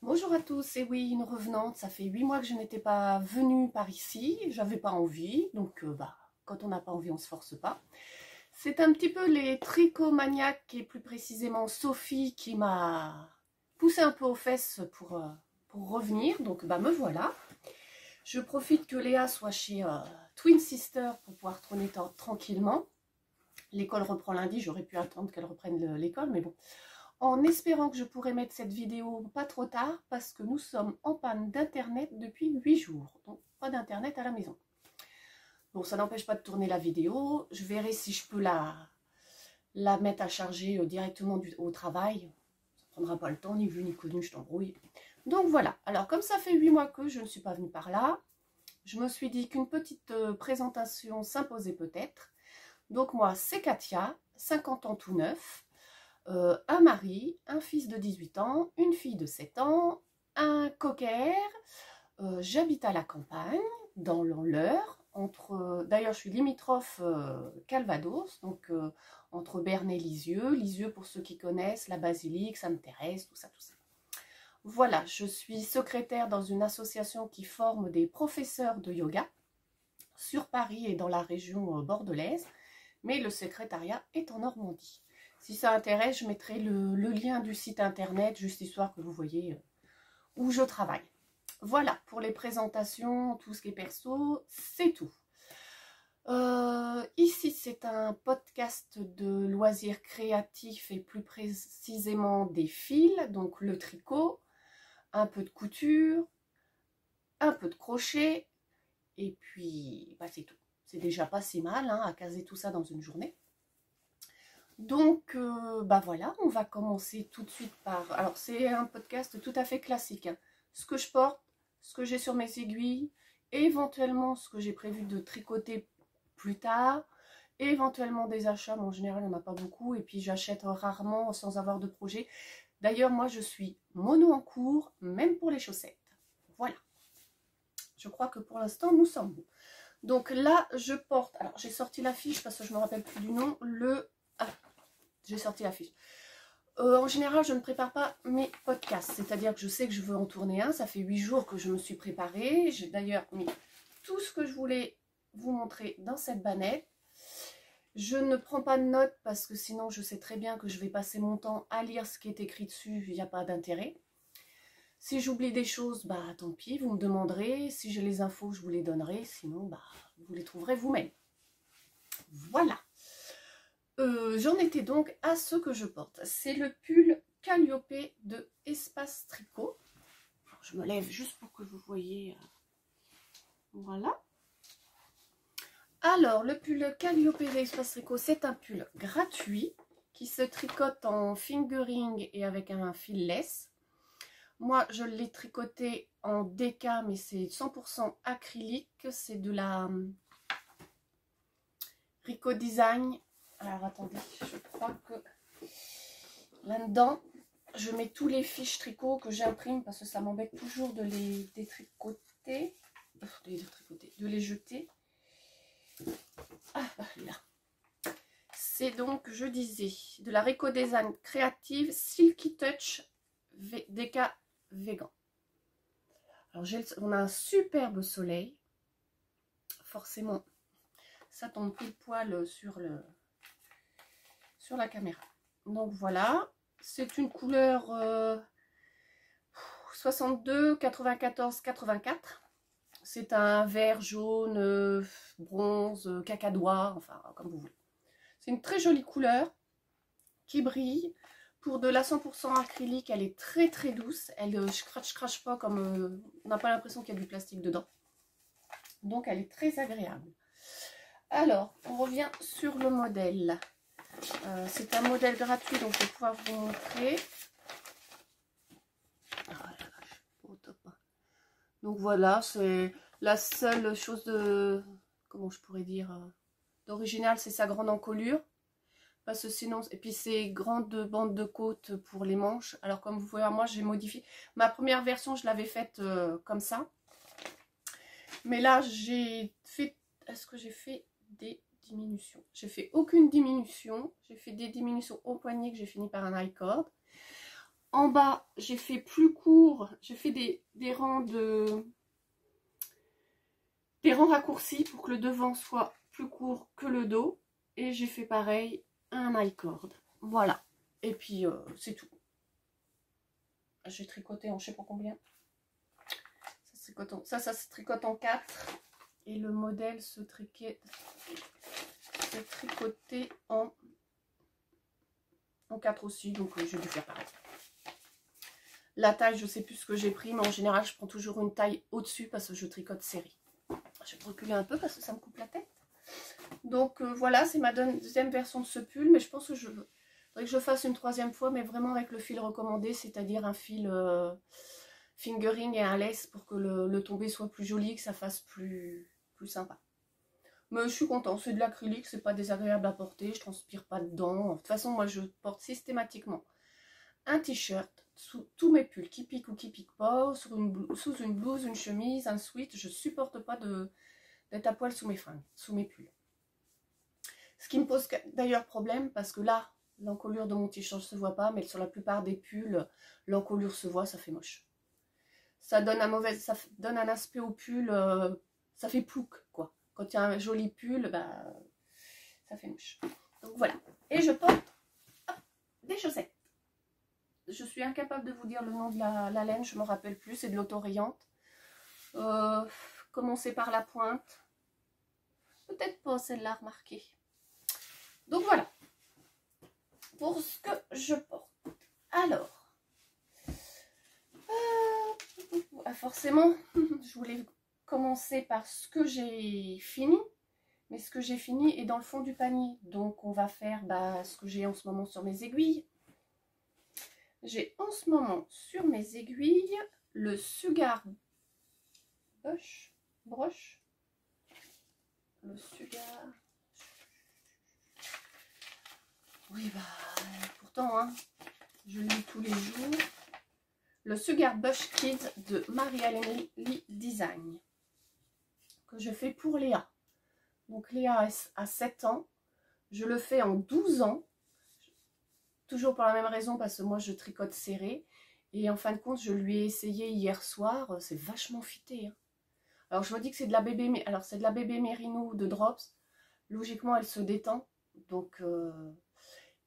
Bonjour à tous, et oui, une revenante, ça fait 8 mois que je n'étais pas venue par ici, j'avais pas envie, donc quand on n'a pas envie, on se force pas. C'est un petit peu les tricomaniaques et plus précisément Sophie qui m'a poussé un peu aux fesses pour revenir, donc me voilà. Je profite que Léa soit chez Twin Sister pour pouvoir trôner tranquillement. L'école reprend lundi, j'aurais pu attendre qu'elle reprenne l'école, mais bon. En espérant que je pourrai mettre cette vidéo pas trop tard parce que nous sommes en panne d'internet depuis 8 jours. Donc pas d'internet à la maison. Bon, ça n'empêche pas de tourner la vidéo. Je verrai si je peux la mettre à charger directement au travail. Ça ne prendra pas le temps, ni vu ni connu, je t'embrouille. Donc voilà. Alors comme ça fait 8 mois que je ne suis pas venue par là, je me suis dit qu'une petite présentation s'imposait peut-être. Donc moi, c'est Katia, 50 ans tout neuf. Un mari, un fils de 18 ans, une fille de 7 ans, un cocker. J'habite à la campagne, dans l'Eure. D'ailleurs, je suis limitrophe Calvados, donc entre Berne et Lisieux. Lisieux, pour ceux qui connaissent, la basilique, ça m'intéresse, tout ça, tout ça. Voilà, je suis secrétaire dans une association qui forme des professeurs de yoga sur Paris et dans la région bordelaise, mais le secrétariat est en Normandie. Si ça intéresse, je mettrai le lien du site internet, juste histoire que vous voyez où je travaille. Voilà, pour les présentations, tout ce qui est perso, c'est tout. Ici, c'est un podcast de loisirs créatifs et plus précisément des fils, donc le tricot, un peu de couture, un peu de crochet, et puis c'est tout. C'est déjà pas si mal à caser tout ça dans une journée. Donc, voilà, on va commencer tout de suite par... Alors, c'est un podcast tout à fait classique. Ce que je porte, ce que j'ai sur mes aiguilles, éventuellement ce que j'ai prévu de tricoter plus tard, éventuellement des achats, mais en général, il n'y en a pas beaucoup, et puis j'achète rarement sans avoir de projet. D'ailleurs, moi, je suis mono en cours, même pour les chaussettes. Voilà. Je crois que pour l'instant, nous sommes bons. Donc là, je porte... Alors, j'ai sorti la fiche parce que je ne me rappelle plus du nom. J'ai sorti la fiche. En général, je ne prépare pas mes podcasts. C'est-à-dire que je sais que je veux en tourner un. Ça fait 8 jours que je me suis préparée. J'ai d'ailleurs mis tout ce que je voulais vous montrer dans cette bannette. Je ne prends pas de notes parce que sinon, je sais très bien que je vais passer mon temps à lire ce qui est écrit dessus. Il n'y a pas d'intérêt. Si j'oublie des choses, tant pis, vous me demanderez. Si j'ai les infos, je vous les donnerai. Sinon, vous les trouverez vous-même. Voilà. J'en étais donc à ce que je porte. C'est le pull Calliope de Espace Tricot. Alors, je me lève juste pour que vous voyez. Voilà. Alors, le pull Calliope de Espace Tricot, c'est un pull gratuit qui se tricote en fingering et avec un fil laisse. Moi, je l'ai tricoté en DK, mais c'est 100% acrylique. C'est de la Rico Design. Alors, attendez, je crois que là-dedans, je mets tous les fiches tricot que j'imprime parce que ça m'embête toujours de les détricoter, de les jeter. Là. C'est donc, je disais, de la Rico Design Creative Silky Touch DK Vegan. Alors, on a un superbe soleil. Forcément, ça tombe pile poil sur la caméra. Donc voilà, c'est une couleur 62, 94, 84. C'est un vert, jaune, bronze, cacadois, enfin comme vous voulez. C'est une très jolie couleur qui brille. Pour de la 100% acrylique, elle est très très douce. Elle crache pas comme... on n'a pas l'impression qu'il y a du plastique dedans. Donc elle est très agréable. Alors, on revient sur le modèle. C'est un modèle gratuit, donc je vais pouvoir vous montrer. Donc voilà, c'est la seule chose de... Comment je pourrais dire d'original, c'est sa grande encolure. Parce que sinon... Et puis ces grandes bandes de côte pour les manches. Alors comme vous voyez, moi j'ai modifié. Ma première version, je l'avais faite comme ça. Mais là, j'ai fait... Est-ce que j'ai fait des diminutions? J'ai fait aucune diminution. J'ai fait des diminutions au poignet que j'ai fini par un high cord. En bas, j'ai fait plus court, j'ai fait des rangs raccourcis pour que le devant soit plus court que le dos. Et j'ai fait pareil, un I-cord. Voilà. Et puis, c'est tout. J'ai tricoté en je sais pas combien. Ça se tricote en 4. Et le modèle se tricotait en 4 aussi. Donc, j'ai dû faire pareil. La taille, je ne sais plus ce que j'ai pris, mais en général, je prends toujours une taille au-dessus parce que je tricote série. Je vais reculer un peu parce que ça me coupe la tête. Donc voilà, c'est ma deuxième version de ce pull, mais je pense que faudrait que je fasse une troisième fois, mais vraiment avec le fil recommandé, c'est-à-dire un fil fingering et un lace pour que le tombé soit plus joli, que ça fasse plus sympa. Mais je suis contente, c'est de l'acrylique, c'est pas désagréable à porter, je transpire pas dedans. De toute façon, moi je porte systématiquement un t-shirt sous tous mes pulls qui piquent ou qui piquent pas, sous une blouse, une chemise, un sweat. Je supporte pas d'être à poil sous mes fringues, sous mes pulls. Ce qui me pose d'ailleurs problème parce que là, l'encolure de mon t-shirt se voit pas, mais sur la plupart des pulls, l'encolure se voit, ça fait moche. Ça donne un aspect au pull, ça fait plouc quoi. Quand il y a un joli pull, bah, ça fait moche. Donc voilà. Et je porte des chaussettes. Je suis incapable de vous dire le nom de la laine, je ne me rappelle plus, c'est de l'autorayante. Commencer par la pointe. Peut-être pas celle-là, remarquée. Donc voilà. Pour ce que je porte. Alors. Forcément, je voulais commencer par ce que j'ai fini. Mais ce que j'ai fini est dans le fond du panier. Donc on va faire ce que j'ai en ce moment sur mes aiguilles. J'ai en ce moment sur mes aiguilles le Sugar Brush. Le Sugar. Oui, pourtant, hein, je le lis tous les jours. Le Sugar Bush Kids de Marie-Amélie Design. Que je fais pour Léa. Donc Léa a 7 ans. Je le fais en 12 ans. Toujours pour la même raison, parce que moi je tricote serré. Et en fin de compte, je lui ai essayé hier soir. C'est vachement fité. Hein. Alors je me dis que c'est de la bébé. Alors c'est de la bébé Merino de Drops. Logiquement, elle se détend. Donc,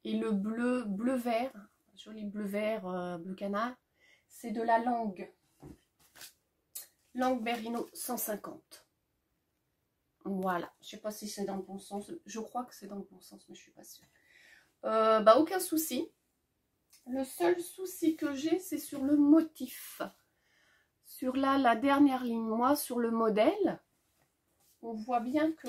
et le bleu-vert, joli bleu-vert, bleu canard, c'est de la Langue Merino 150. Voilà. Je ne sais pas si c'est dans le bon sens. Je crois que c'est dans le bon sens, mais je ne suis pas sûre. Aucun souci. Le seul souci que j'ai, c'est sur le motif. Sur la dernière ligne, moi, sur le modèle, on voit bien que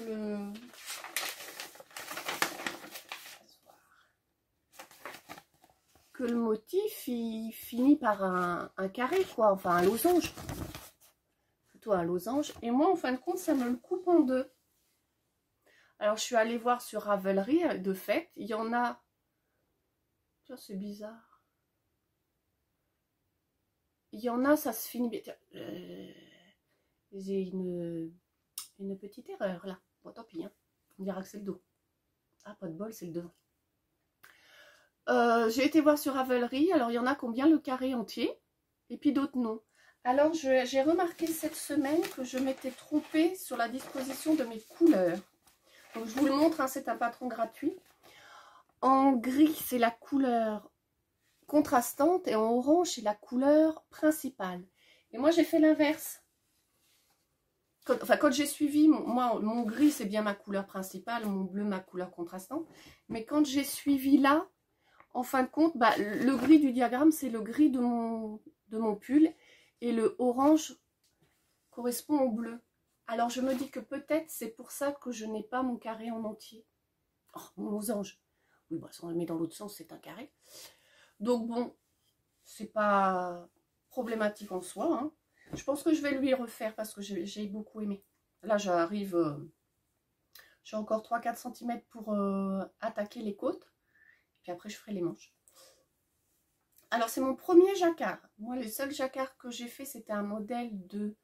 le motif, il finit par un carré, quoi. Enfin, un losange. Plutôt un losange. Et moi, en fin de compte, ça me le coupe en deux. Alors, je suis allée voir sur Ravelry, de fait, il y en a... Tiens, c'est bizarre. Il y en a, ça se finit bien. J'ai une petite erreur, là. Bon, tant pis, hein. On dira que c'est le dos. Ah, pas de bol, c'est le devant. J'ai été voir sur Ravelry. Alors, il y en a qui ont bien le carré entier. Et puis d'autres, non. Alors, j'ai remarqué cette semaine que je m'étais trompée sur la disposition de mes couleurs. Donc, je vous le montre, hein, c'est un patron gratuit. En gris, c'est la couleur contrastante et en orange, c'est la couleur principale. Et moi, j'ai fait l'inverse. Quand j'ai suivi, mon gris, c'est bien ma couleur principale, mon bleu, ma couleur contrastante. Mais quand j'ai suivi là, en fin de compte, le gris du diagramme, c'est le gris de mon pull. Et le orange correspond au bleu. Alors, je me dis que peut-être c'est pour ça que je n'ai pas mon carré en entier. Oh, mon losange. Oui, si on le met dans l'autre sens, c'est un carré. Donc, bon, c'est pas problématique en soi. Hein. Je pense que je vais lui refaire parce que j'ai beaucoup aimé. Là, j'arrive... j'ai encore 3-4 cm pour attaquer les côtes. Puis après, je ferai les manches. Alors, c'est mon premier jacquard. Moi, les seuls jacquards que j'ai fait, c'était un modèle de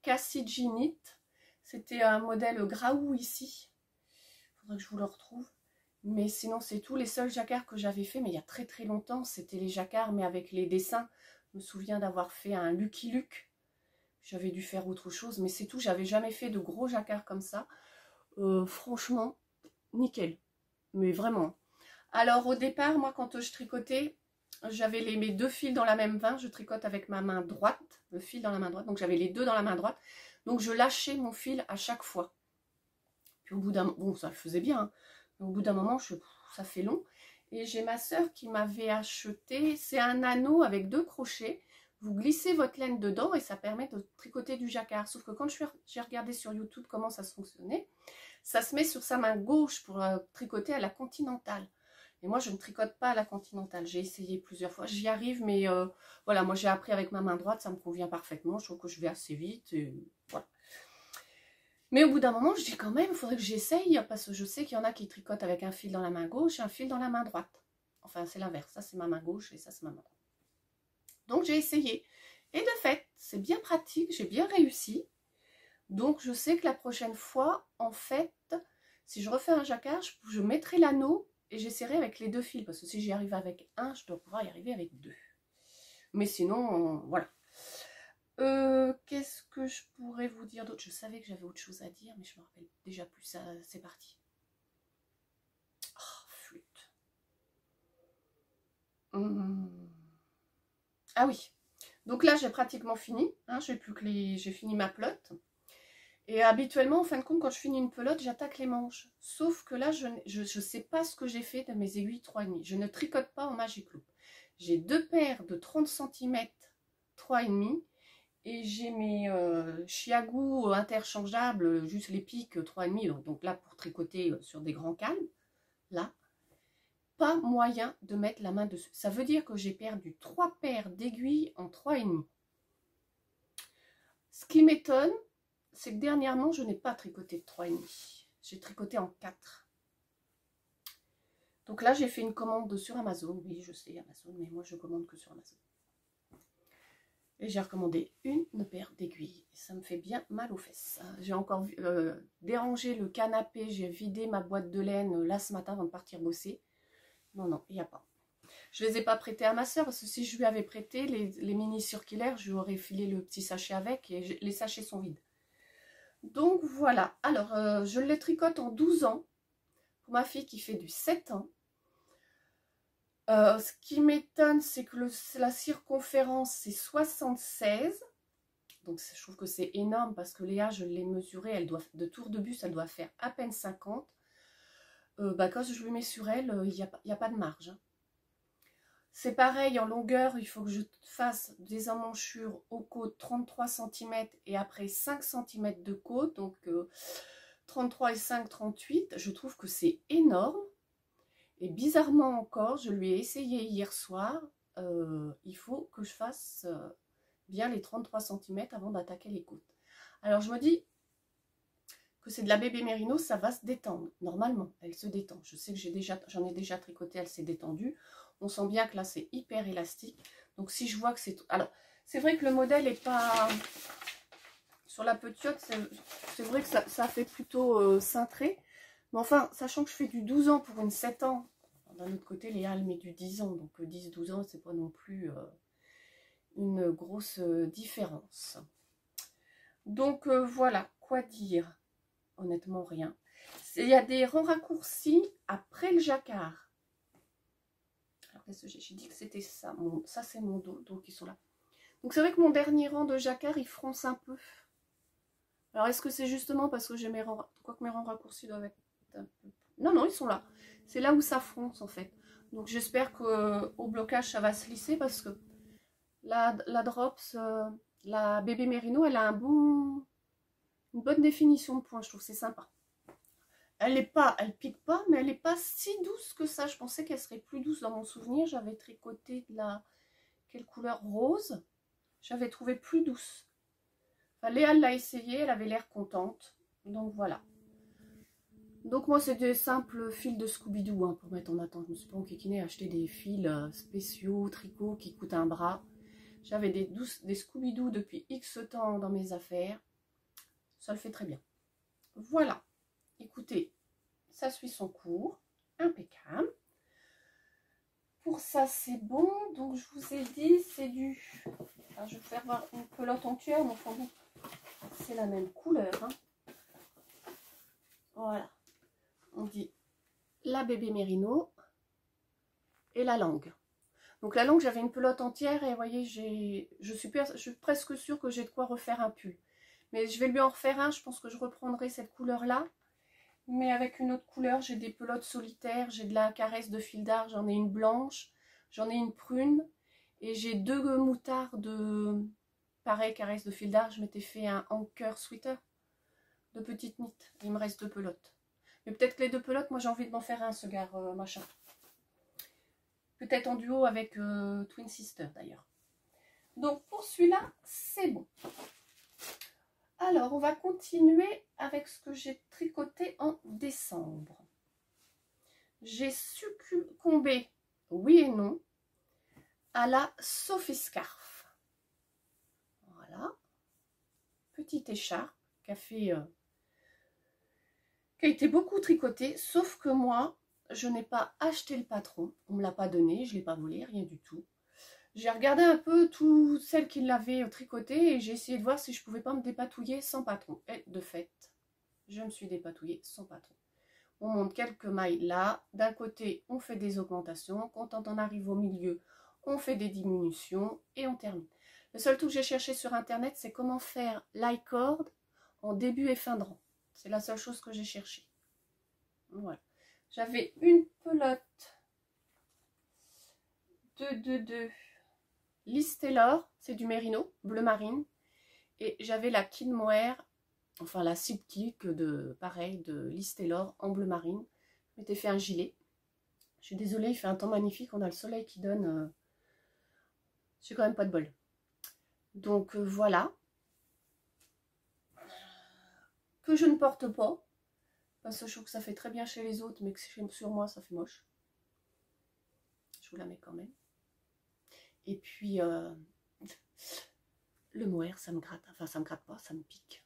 Cassie Knit. C'était un modèle Graou ici. Il faudrait que je vous le retrouve. Mais sinon, c'est tout. Les seuls jacquards que j'avais fait, mais il y a très très longtemps, c'était les jacquards, mais avec les dessins. Je me souviens d'avoir fait un Lucky Luke. J'avais dû faire autre chose, mais c'est tout. J'avais jamais fait de gros jacquards comme ça. Franchement, nickel. Mais vraiment. Alors, au départ, moi, quand je tricotais, j'avais mes deux fils dans la même main. Je tricote avec ma main droite, le fil dans la main droite. Donc, j'avais les deux dans la main droite. Donc, je lâchais mon fil à chaque fois. Puis, au bout d'un... Bon, ça le faisait bien, hein. Au bout d'un moment, ça fait long. Et j'ai ma soeur qui m'avait acheté, c'est un anneau avec 2 crochets. Vous glissez votre laine dedans et ça permet de tricoter du jacquard. Sauf que quand j'ai regardé sur YouTube comment ça se fonctionnait, ça se met sur sa main gauche pour tricoter à la continentale. Et moi, je ne tricote pas à la continentale. J'ai essayé plusieurs fois. J'y arrive, mais voilà, moi j'ai appris avec ma main droite, ça me convient parfaitement. Je trouve que je vais assez vite. Et voilà. Mais au bout d'un moment, je dis quand même, il faudrait que j'essaye, parce que je sais qu'il y en a qui tricotent avec un fil dans la main gauche et un fil dans la main droite. Enfin, c'est l'inverse. Ça, c'est ma main gauche et ça, c'est ma main droite. Donc, j'ai essayé. Et de fait, c'est bien pratique. J'ai bien réussi. Donc, je sais que la prochaine fois, en fait, si je refais un jacquard, je mettrai l'anneau et j'essaierai avec les 2 fils. Parce que si j'y arrive avec un, je dois pouvoir y arriver avec 2. Mais sinon, voilà. Qu'est-ce que je pourrais vous dire d'autre? Je savais que j'avais autre chose à dire, mais je me rappelle déjà plus. Ça, c'est parti. Oh, flûte. Ah oui. Donc là, j'ai pratiquement fini. Hein, j'ai fini ma pelote. Et habituellement, en fin de compte, quand je finis une pelote, j'attaque les manches. Sauf que là, je ne sais pas ce que j'ai fait de mes aiguilles 3,5. Je ne tricote pas en Magic Loop. J'ai 2 paires de 30 cm 3,5. Et j'ai mes chiagous interchangeables, juste les pics 3,5. Donc là, pour tricoter sur des grands calmes. Là, pas moyen de mettre la main dessus. Ça veut dire que j'ai perdu 3 paires d'aiguilles en 3,5. Ce qui m'étonne, c'est que dernièrement, je n'ai pas tricoté de 3,5. J'ai tricoté en 4. Donc là, j'ai fait une commande sur Amazon. Oui, je sais, Amazon, mais moi, je commande que sur Amazon. Et j'ai recommandé une paire d'aiguilles. Ça me fait bien mal aux fesses. J'ai encore dérangé le canapé. J'ai vidé ma boîte de laine là ce matin avant de partir bosser. Non, non, il n'y a pas. Je ne les ai pas prêtés à ma soeur parce que si je lui avais prêté les mini circulaires, je lui aurais filé le petit sachet avec et les sachets sont vides. Donc voilà. Alors, je les tricote en 12 ans. Pour ma fille qui fait du 7 ans. Ce qui m'étonne, c'est que la circonférence, c'est 76. Donc, je trouve que c'est énorme parce que Léa, je l'ai mesurée, de tour de bus, elle doit faire à peine 50. Quand je lui mets sur elle, il n'y a pas de marge. Hein. C'est pareil, en longueur, il faut que je fasse des emmanchures aux côtes 33 cm et après 5 cm de côte. Donc, 33 et 5, 38. Je trouve que c'est énorme. Et bizarrement encore, je lui ai essayé hier soir, il faut que je fasse bien les 33 cm avant d'attaquer les côtes. Alors je me dis que c'est de la bébé mérino, ça va se détendre. Normalement, elle se détend. Je sais que j'en ai déjà tricoté, elle s'est détendue. On sent bien que là c'est hyper élastique. Donc si je vois que c'est... Alors c'est vrai que le modèle n'est pas... Sur la petite, c'est vrai que ça fait plutôt cintré. Mais enfin, sachant que je fais du 12 ans pour une 7 ans, d'un autre côté, Léa, elle met du 10 ans. Donc 10-12 ans, c'est pas non plus une grosse différence. Donc voilà, quoi dire? Honnêtement, rien. Il y a des rangs raccourcis après le jacquard. Alors, qu'est-ce que j'ai dit que c'était ça? Ça, c'est mon dos qui sont là. Donc c'est vrai que mon dernier rang de jacquard, il fronce un peu. Alors, est-ce que c'est justement parce que j'ai mes rangs... Quoique mes rangs raccourcis doivent être un peu... Non, non, ils sont là. C'est là où ça fronce, en fait. Donc, j'espère qu'au blocage, ça va se lisser parce que la Drops, la bébé mérino, elle a une bonne définition de point. Je trouve c'est sympa. Elle pique pas, mais elle n'est pas si douce que ça. Je pensais qu'elle serait plus douce dans mon souvenir. J'avais tricoté de la... Quelle couleur? Rose. J'avais trouvé plus douce. Enfin, Léa l'a essayé, elle avait l'air contente. Donc voilà. Donc moi c'est des simples fils de Scooby-Doo hein, pour mettre en attente. Je me suis pas enquiquinée à acheter des fils spéciaux, tricot qui coûtent un bras. J'avais des Scooby-Doo depuis X temps dans mes affaires. Ça le fait très bien. Voilà. Écoutez, ça suit son cours. impeccable. Pour ça, c'est bon. Donc, je vous ai dit, c'est du... Alors, je vais vous faire voir une pelote entière, mais enfin bon, c'est la même couleur. Hein. Voilà. On dit la bébé mérino et la langue. Donc, la langue, j'avais une pelote entière et vous voyez, je suis presque sûre que j'ai de quoi refaire un pull. Mais je vais lui en refaire un. Je pense que je reprendrai cette couleur-là. Mais avec une autre couleur, j'ai des pelotes solitaires, j'ai de la caresse de fil d'art, j'en ai une blanche, j'en ai une prune, et j'ai deux moutardes, pareil, caresse de fil d'art, je m'étais fait un anchor sweater de petite nit, il me reste deux pelotes. Mais peut-être que les deux pelotes, moi j'ai envie de m'en faire un, ce gars machin. Peut-être en duo avec Twin Sister d'ailleurs. Donc pour celui-là, c'est bon. Alors, on va continuer avec ce que j'ai tricoté en décembre. J'ai succombé, oui et non, à la Sophie Scarf. Voilà. Petite écharpe qui a été beaucoup tricotée, sauf que moi, je n'ai pas acheté le patron. On ne me l'a pas donné, je ne l'ai pas volé, rien du tout. J'ai regardé un peu toutes celles qui l'avaient tricoté et j'ai essayé de voir si je pouvais pas me dépatouiller sans patron. Et de fait, je me suis dépatouillée sans patron. On monte quelques mailles là. D'un côté, on fait des augmentations. Quand on en arrive au milieu, on fait des diminutions et on termine. Le seul truc que j'ai cherché sur internet, c'est comment faire l'i-cord en début et fin de rang. C'est la seule chose que j'ai cherché. Voilà. J'avais une pelote de Liz Taylor, c'est du mérino, bleu marine. Et j'avais la Kid Mohair, enfin la sidekick de pareil de Liz Taylor en bleu marine. Je m'étais fait un gilet. Je suis désolée, il fait un temps magnifique, on a le soleil qui donne. J'ai quand même pas de bol. Donc voilà. Que je ne porte pas. Parce que je trouve que ça fait très bien chez les autres, mais que sur moi ça fait moche. Je vous la mets quand même. Et puis le mohair, ça me gratte. Enfin, ça me gratte pas, ça me pique.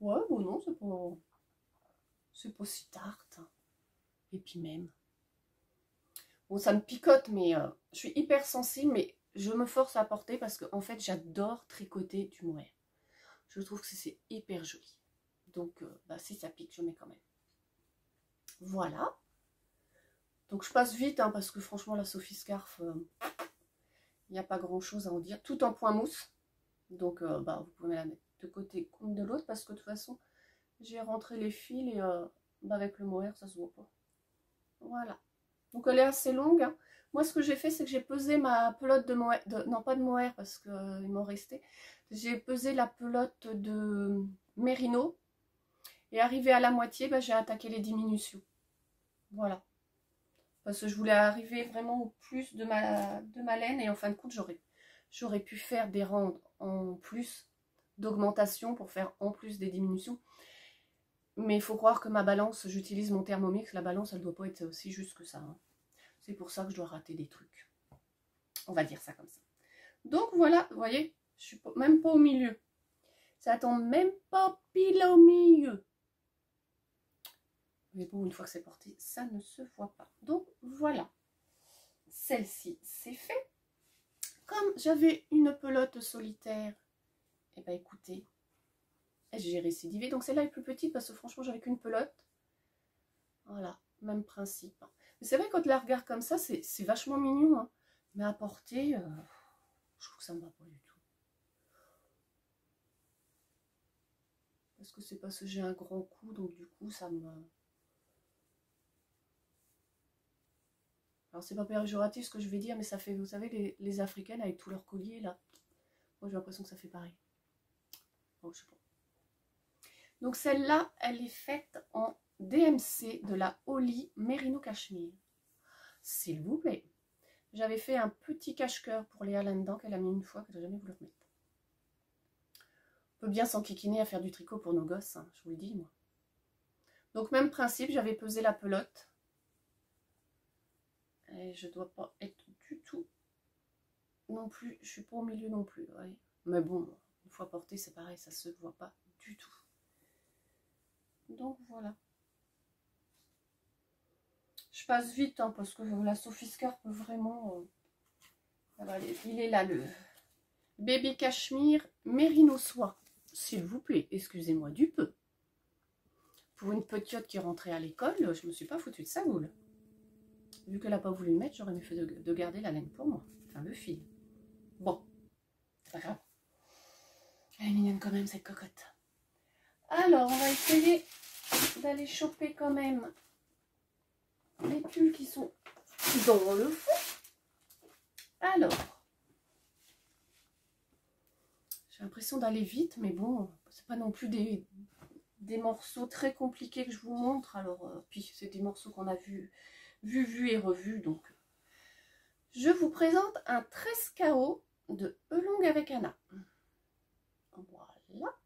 Ouais, bon non, c'est pas si tarte. Et puis même. Bon, ça me picote, mais je suis hyper sensible, mais je me force à porter parce que en fait, j'adore tricoter du mohair. Je trouve que c'est hyper joli. Donc, bah, si ça pique, je mets quand même. Voilà. Donc, je passe vite, hein, parce que franchement, la Sophie Scarf, il n'y a pas grand-chose à en dire. Tout en point mousse. Donc, bah, vous pouvez la mettre de côté comme de l'autre, parce que de toute façon, j'ai rentré les fils et bah, avec le mohair, ça se voit pas. Voilà. Donc, elle est assez longue. Hein. Moi, ce que j'ai fait, c'est que j'ai pesé ma pelote de mohair. Non, pas de mohair, parce qu'il m'en restait. J'ai pesé la pelote de mérino. Et arrivé à la moitié, bah, j'ai attaqué les diminutions. Voilà. Parce que je voulais arriver vraiment au plus de ma laine. Et en fin de compte, j'aurais pu faire des rangs en plus d'augmentation pour faire en plus des diminutions. Mais il faut croire que ma balance, j'utilise mon Thermomix. La balance, elle ne doit pas être aussi juste que ça. Hein. C'est pour ça que je dois rater des trucs. On va dire ça comme ça. Donc voilà, vous voyez, je suis même pas au milieu. Ça tombe même pas pile au milieu. Mais bon, une fois que c'est porté, ça ne se voit pas. Donc voilà. Celle-ci, c'est fait. Comme j'avais une pelote solitaire, et ben écoutez, j'ai récidivé. Donc celle-là est plus petite parce que franchement, j'avais qu'une pelote. Voilà, même principe. Mais c'est vrai, quand on la regarde comme ça, c'est vachement mignon. Hein. Mais à porter, je trouve que ça ne me va pas du tout. Parce que c'est parce que j'ai un grand cou, donc du coup, ça me... Alors, c'est pas péjoratif ce que je vais dire, mais ça fait, vous savez, les Africaines avec tous leurs colliers, là. Moi, j'ai l'impression que ça fait pareil. Bon, je sais pas. Donc, celle-là, elle est faite en DMC de la Holly Merino Cachemire. S'il vous plaît. J'avais fait un petit cache-cœur pour Léa là-dedans, qu'elle a mis une fois, qu'elle n'a jamais voulu remettre. On peut bien s'enquiquiner à faire du tricot pour nos gosses, hein, je vous le dis, moi. Donc, même principe, j'avais pesé la pelote. Et je dois pas être du tout non plus, je suis pas au milieu non plus, ouais. Mais bon, une fois porté, c'est pareil, ça se voit pas du tout. Donc voilà. Je passe vite hein, parce que la Sophie Scarpe vraiment... il est là le Baby Cachemire Mérino Soie. S'il vous plaît, excusez-moi du peu. Pour une petite qui rentrait à l'école, je me suis pas foutue de sa boule. Vu qu'elle n'a pas voulu le mettre, j'aurais mieux fait de garder la laine pour moi. Enfin, le fil. Bon, c'est pas grave. Elle est mignonne quand même, cette cocotte. Alors, on va essayer d'aller choper quand même les pulls qui sont dans le fond. Alors, j'ai l'impression d'aller vite, mais bon, c'est pas non plus des morceaux très compliqués que je vous montre. Alors, puis c'est des morceaux qu'on a vus et revus. Donc, je vous présente un Trescao de Elong avec Anna. Voilà.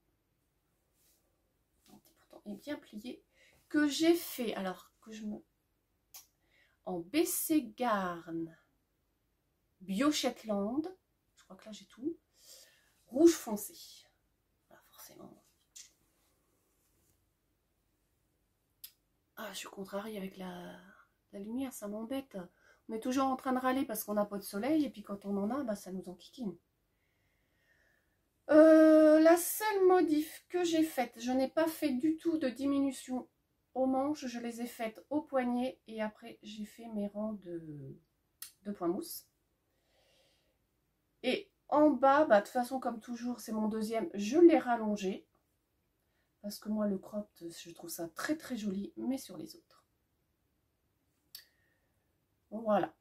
Pourtant, il est bien plié. Que j'ai fait, alors que je me... en BC Garn Bio Shetland. Je crois que là j'ai tout. Rouge foncé. Voilà, forcément. Ah, je suis contrariée avec la lumière, ça m'embête. On est toujours en train de râler parce qu'on n'a pas de soleil et puis quand on en a, bah, ça nous enquiquine. La seule modif que j'ai faite, je n'ai pas fait du tout de diminution aux manches, je les ai faites au poignet et après j'ai fait mes rangs de points mousse. Et en bas, bah, de toute façon comme toujours, c'est mon deuxième, je l'ai rallongé. Parce que moi le crop, je trouve ça très très joli, mais sur les autres. Voilà.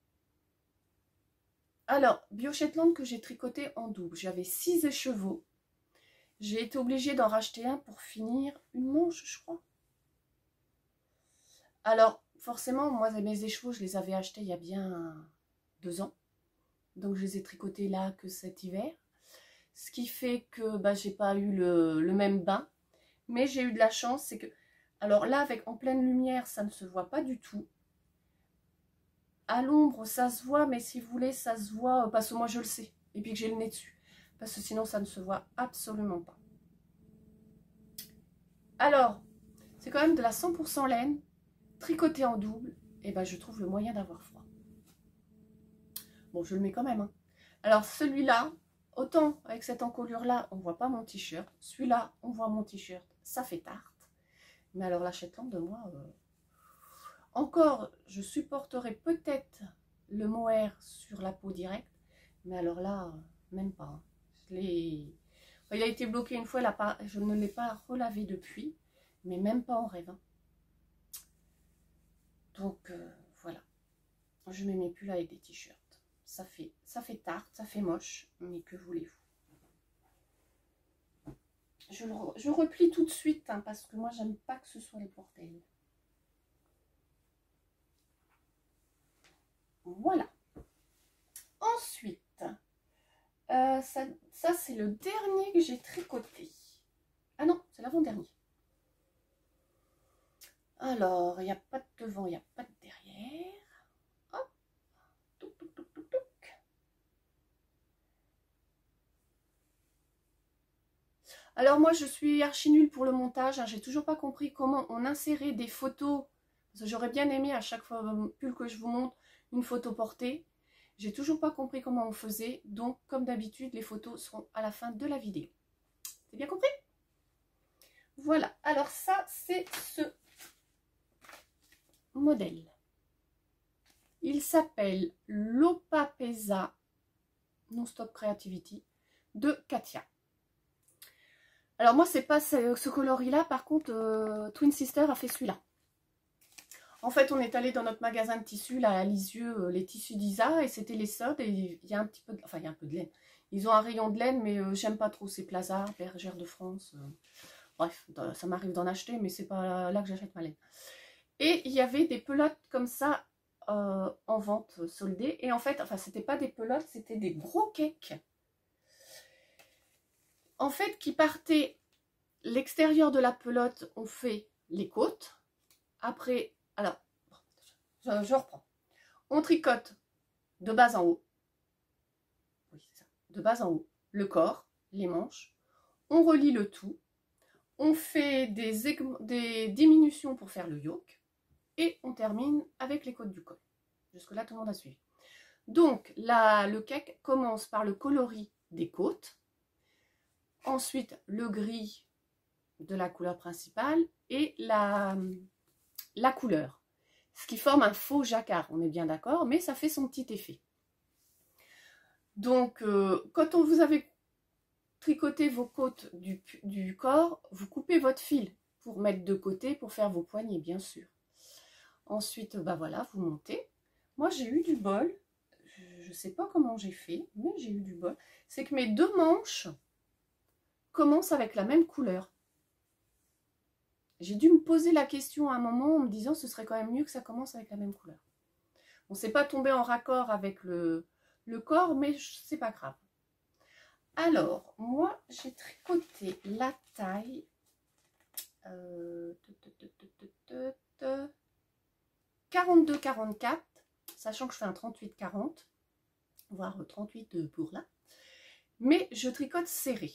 Alors, Bio Shetland que j'ai tricoté en double. J'avais 6 écheveaux. J'ai été obligée d'en racheter un pour finir une manche, je crois. Alors, forcément, moi, mes écheveaux, je les avais achetés il y a bien 2 ans. Donc, je les ai tricotés là que cet hiver. Ce qui fait que bah, j'ai pas eu le même bain. Mais j'ai eu de la chance, c'est que... Alors là, avec en pleine lumière, ça ne se voit pas du tout. À l'ombre, ça se voit, mais si vous voulez, ça se voit parce que moi, je le sais. Et puis que j'ai le nez dessus. Parce que sinon, ça ne se voit absolument pas. Alors, c'est quand même de la 100% laine, tricotée en double. Et ben, je trouve le moyen d'avoir froid. Bon, je le mets quand même. Hein. Alors, celui-là, autant avec cette encolure-là, on ne voit pas mon t-shirt. Celui-là, on voit mon t-shirt. Ça fait tarte. Mais alors, la Shetland de moi... Encore, je supporterai peut-être le mohair sur la peau directe. Mais alors là, même pas. Hein. Il a été bloqué une fois, je ne l'ai pas relavé depuis. Mais même pas en rêve. Hein. Donc, voilà. Je mets mes pulls avec des t-shirts. Ça fait tarte, ça fait moche. Mais que voulez-vous? Je replie tout de suite. Hein, parce que moi, j'aime pas que ce soit les bordels. Voilà. Ensuite, ça c'est le dernier que j'ai tricoté. Ah non, c'est l'avant-dernier. Alors, il n'y a pas de devant, il n'y a pas de derrière. Hop. Touc, touc, touc, touc, touc. Alors moi, je suis archi nulle pour le montage. Hein. J'ai toujours pas compris comment on insérait des photos. J'aurais bien aimé à chaque fois pull que je vous montre une photo portée. J'ai toujours pas compris comment on faisait. Donc, comme d'habitude, les photos seront à la fin de la vidéo. C'est bien compris? Voilà. Alors ça, c'est ce modèle. Il s'appelle l'Opapesa Non-Stop Creativity de Katia. Alors moi, c'est pas ce coloris-là. Par contre, Twin Sister a fait celui-là. En fait, on est allé dans notre magasin de tissus, là, à Lisieux, les tissus d'Isa, et c'était les soldes, et il y a un petit peu de... Enfin, il y a un peu de laine. Ils ont un rayon de laine, mais j'aime pas trop ces Plaza, Bergère de France. Bref, ça m'arrive d'en acheter, mais c'est pas là que j'achète ma laine. Et il y avait des pelotes comme ça, en vente soldées. Et en fait, enfin, c'était pas des pelotes, c'était des gros cakes. En fait, qui partaient, l'extérieur de la pelote, on fait les côtes. Après... Alors, je reprends. On tricote de bas en haut. Oui, c'est ça. De bas en haut. Le corps, les manches. On relie le tout. On fait des diminutions pour faire le yoke. et on termine avec les côtes du col. Jusque là tout le monde a suivi. Donc là, le cake commence par le coloris des côtes, ensuite le gris de la couleur principale et la couleur, ce qui forme un faux jacquard, on est bien d'accord, mais ça fait son petit effet. Donc quand vous avez tricoté vos côtes du corps, vous coupez votre fil pour mettre de côté, pour faire vos poignets bien sûr. Ensuite, bah voilà, vous montez. Moi j'ai eu du bol, je ne sais pas comment j'ai fait, mais j'ai eu du bol. C'est que mes deux manches commencent avec la même couleur. J'ai dû me poser la question à un moment en me disant ce serait quand même mieux que ça commence avec la même couleur. On ne s'est pas tombé en raccord avec le corps, mais c'est pas grave. Alors, moi, j'ai tricoté la taille 42-44, sachant que je fais un 38-40, voire 38 pour là. Mais je tricote serré.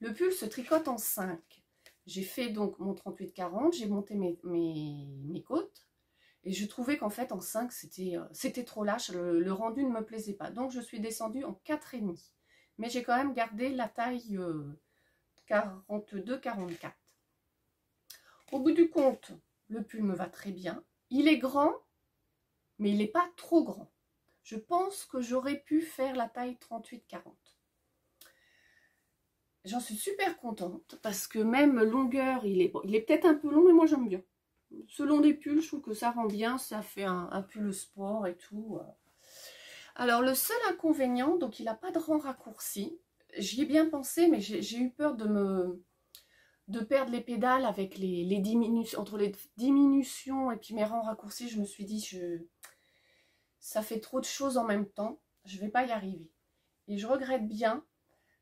Le pull se tricote en 5. J'ai fait donc mon 38-40, j'ai monté mes côtes. Et je trouvais qu'en fait en 5 c'était trop lâche, le rendu ne me plaisait pas. Donc je suis descendue en 4,5. Mais j'ai quand même gardé la taille 42-44. Au bout du compte, le pull me va très bien. Il est grand, mais il n'est pas trop grand. Je pense que j'aurais pu faire la taille 38-40. J'en suis super contente parce que même longueur, il est peut-être un peu long, mais moi j'aime bien. Selon les pulls, je trouve que ça rend bien, ça fait un pull sport et tout. Alors le seul inconvénient, donc il n'a pas de rang raccourci. J'y ai bien pensé, mais j'ai eu peur de perdre les pédales avec les diminutions, entre les diminutions et puis mes rangs raccourcis. Je me suis dit, ça fait trop de choses en même temps, je ne vais pas y arriver. Et je regrette bien.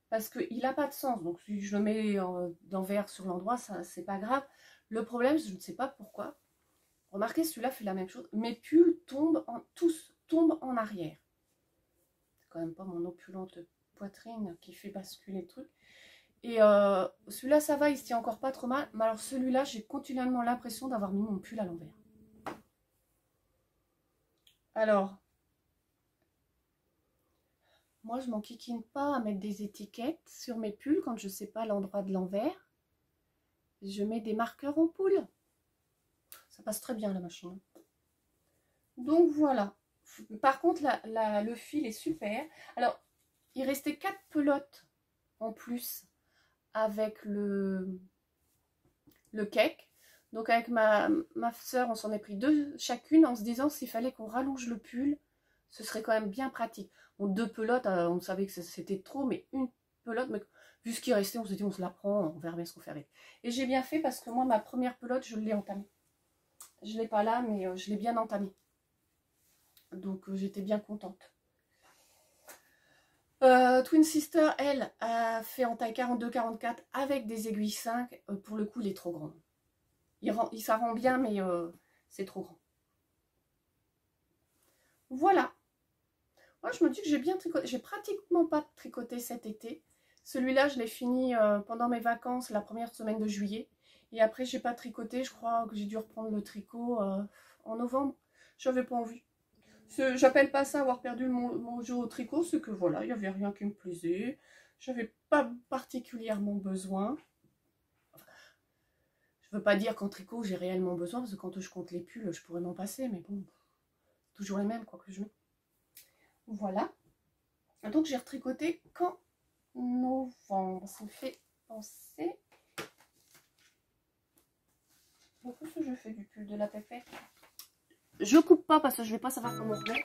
Parce qu'il n'a pas de sens, donc si je le mets d'envers sur l'endroit, c'est pas grave. Le problème, je ne sais pas pourquoi. Remarquez, celui-là fait la même chose. Mes pulls tous tombent en arrière. C'est quand même pas mon opulente poitrine qui fait basculer le truc. Et celui-là, ça va, il se tient encore pas trop mal. Mais alors celui-là, j'ai continuellement l'impression d'avoir mis mon pull à l'envers. Alors... moi, je m'enquiquine pas à mettre des étiquettes sur mes pulls quand je ne sais pas l'endroit de l'envers. Je mets des marqueurs en poule. Ça passe très bien la machine. Donc voilà. Par contre, le fil est super. Alors, il restait 4 pelotes en plus avec le cake. Donc avec ma soeur, on s'en est pris 2 chacune en se disant s'il fallait qu'on rallonge le pull, ce serait quand même bien pratique. Bon, 2 pelotes, on savait que c'était trop, mais une pelote, mais vu ce qui restait, on s'est dit on se la prend, on verra bien ce qu'on fait avec. Et j'ai bien fait parce que moi, ma première pelote, je l'ai entamée. Je ne l'ai pas là, mais je l'ai bien entamée. Donc j'étais bien contente. Twin Sister, elle, a fait en taille 42-44 avec des aiguilles 5. Pour le coup, il est trop grand. Ça rend bien, mais c'est trop grand. Voilà. Moi, je me dis que j'ai bien tricoté. J'ai pratiquement pas tricoté cet été. Celui-là, je l'ai fini pendant mes vacances, la première semaine de juillet. Et après, j'ai pas tricoté. Je crois que j'ai dû reprendre le tricot en novembre. J'avais pas envie. J'appelle pas ça avoir perdu mon jeu au tricot. C'est que voilà, il n'y avait rien qui me plaisait. J'avais pas particulièrement besoin. Enfin, je veux pas dire qu'en tricot, j'ai réellement besoin. Parce que quand je compte les pulls, je pourrais m'en passer. Mais bon, toujours les mêmes, quoi que je mets. Voilà. Donc j'ai retricoté qu'en novembre. Ça me fait penser. Qu'est-ce que je fais du pull de la pépette? Je coupe pas parce que je vais pas savoir comment on remet.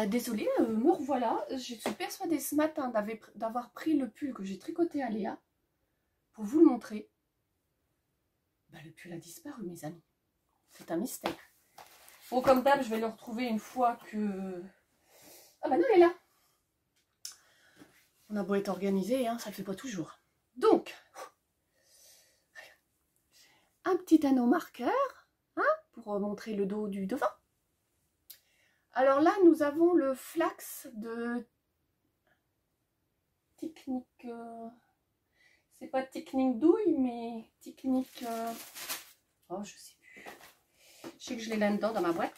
Désolée, me revoilà. Je suis persuadée ce matin d'avoir pris le pull que j'ai tricoté à Léa pour vous le montrer. Le pull a disparu, mes amis. C'est un mystère. Bon, comme d'hab, je vais le retrouver une fois que... Ah bah non, elle est là. On a beau être organisé, hein, ça ne le fait pas toujours. Donc, un petit anneau marqueur, hein, pour montrer le dos du devant. Alors là, nous avons le flax de technique... c'est pas technique douille, mais technique... oh, je sais plus. Je sais que je l'ai là-dedans dans ma boîte.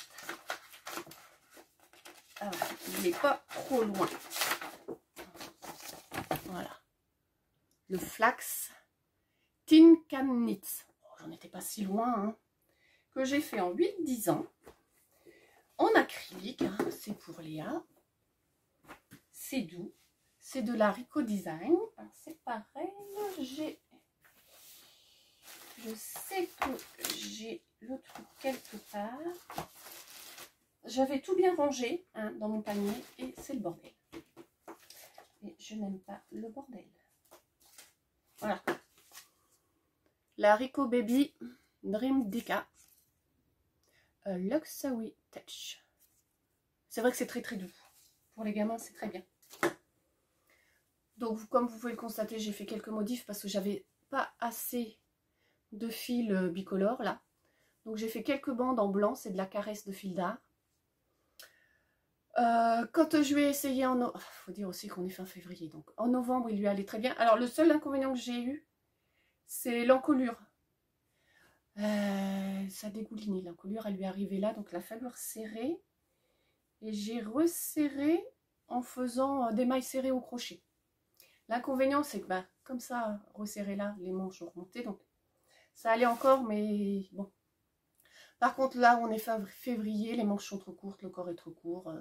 Alors, il n'est pas trop loin. Voilà. Le flax Tin Can Knits. Oh, j'en étais pas si loin, hein. Que j'ai fait en 8-10 ans. En acrylique, hein, c'est pour Léa. C'est doux. C'est de la Rico Design. C'est pareil. Je sais que j'ai le truc quelque part. J'avais tout bien rangé, hein, dans mon panier et c'est le bordel. Et je n'aime pas le bordel. Voilà. La Rico Baby Dream Deca. Luxury Touch. C'est vrai que c'est très très doux. Pour les gamins, c'est très bien. Donc, comme vous pouvez le constater, j'ai fait quelques modifs parce que j'avais pas assez de fil bicolore là. Donc, j'ai fait quelques bandes en blanc. C'est de la caresse de fil d'art. Quand je lui ai essayé en novembre, faut dire aussi qu'on est fin février, donc en novembre il lui allait très bien. Alors le seul inconvénient que j'ai eu, c'est l'encolure. Ça dégoulinait, l'encolure, elle lui est arrivée là, donc il a fallu resserrer. Et j'ai resserré en faisant des mailles serrées au crochet. L'inconvénient c'est que comme ça, resserré là, les manches ont remonté, donc ça allait encore, mais bon. Par contre, là, on est fin février, les manches sont trop courtes, le corps est trop court.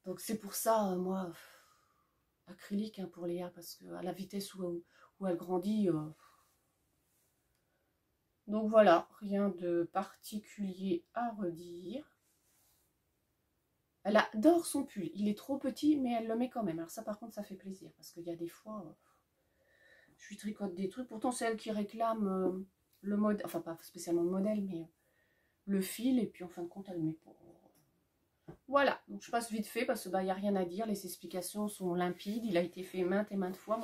Donc, c'est pour ça, moi, acrylique, hein, pour Léa, parce qu'à la vitesse où elle grandit... Donc, voilà, rien de particulier à redire. Elle adore son pull. Il est trop petit, mais elle le met quand même. Alors ça, par contre, ça fait plaisir, parce qu'il y a des fois... je lui tricote des trucs. Pourtant, c'est elle qui réclame... le modèle, enfin pas spécialement le modèle, mais le fil, et puis en fin de compte, elle met pour... Voilà, donc je passe vite fait parce que il n'y a rien à dire, les explications sont limpides, il a été fait maintes et maintes fois.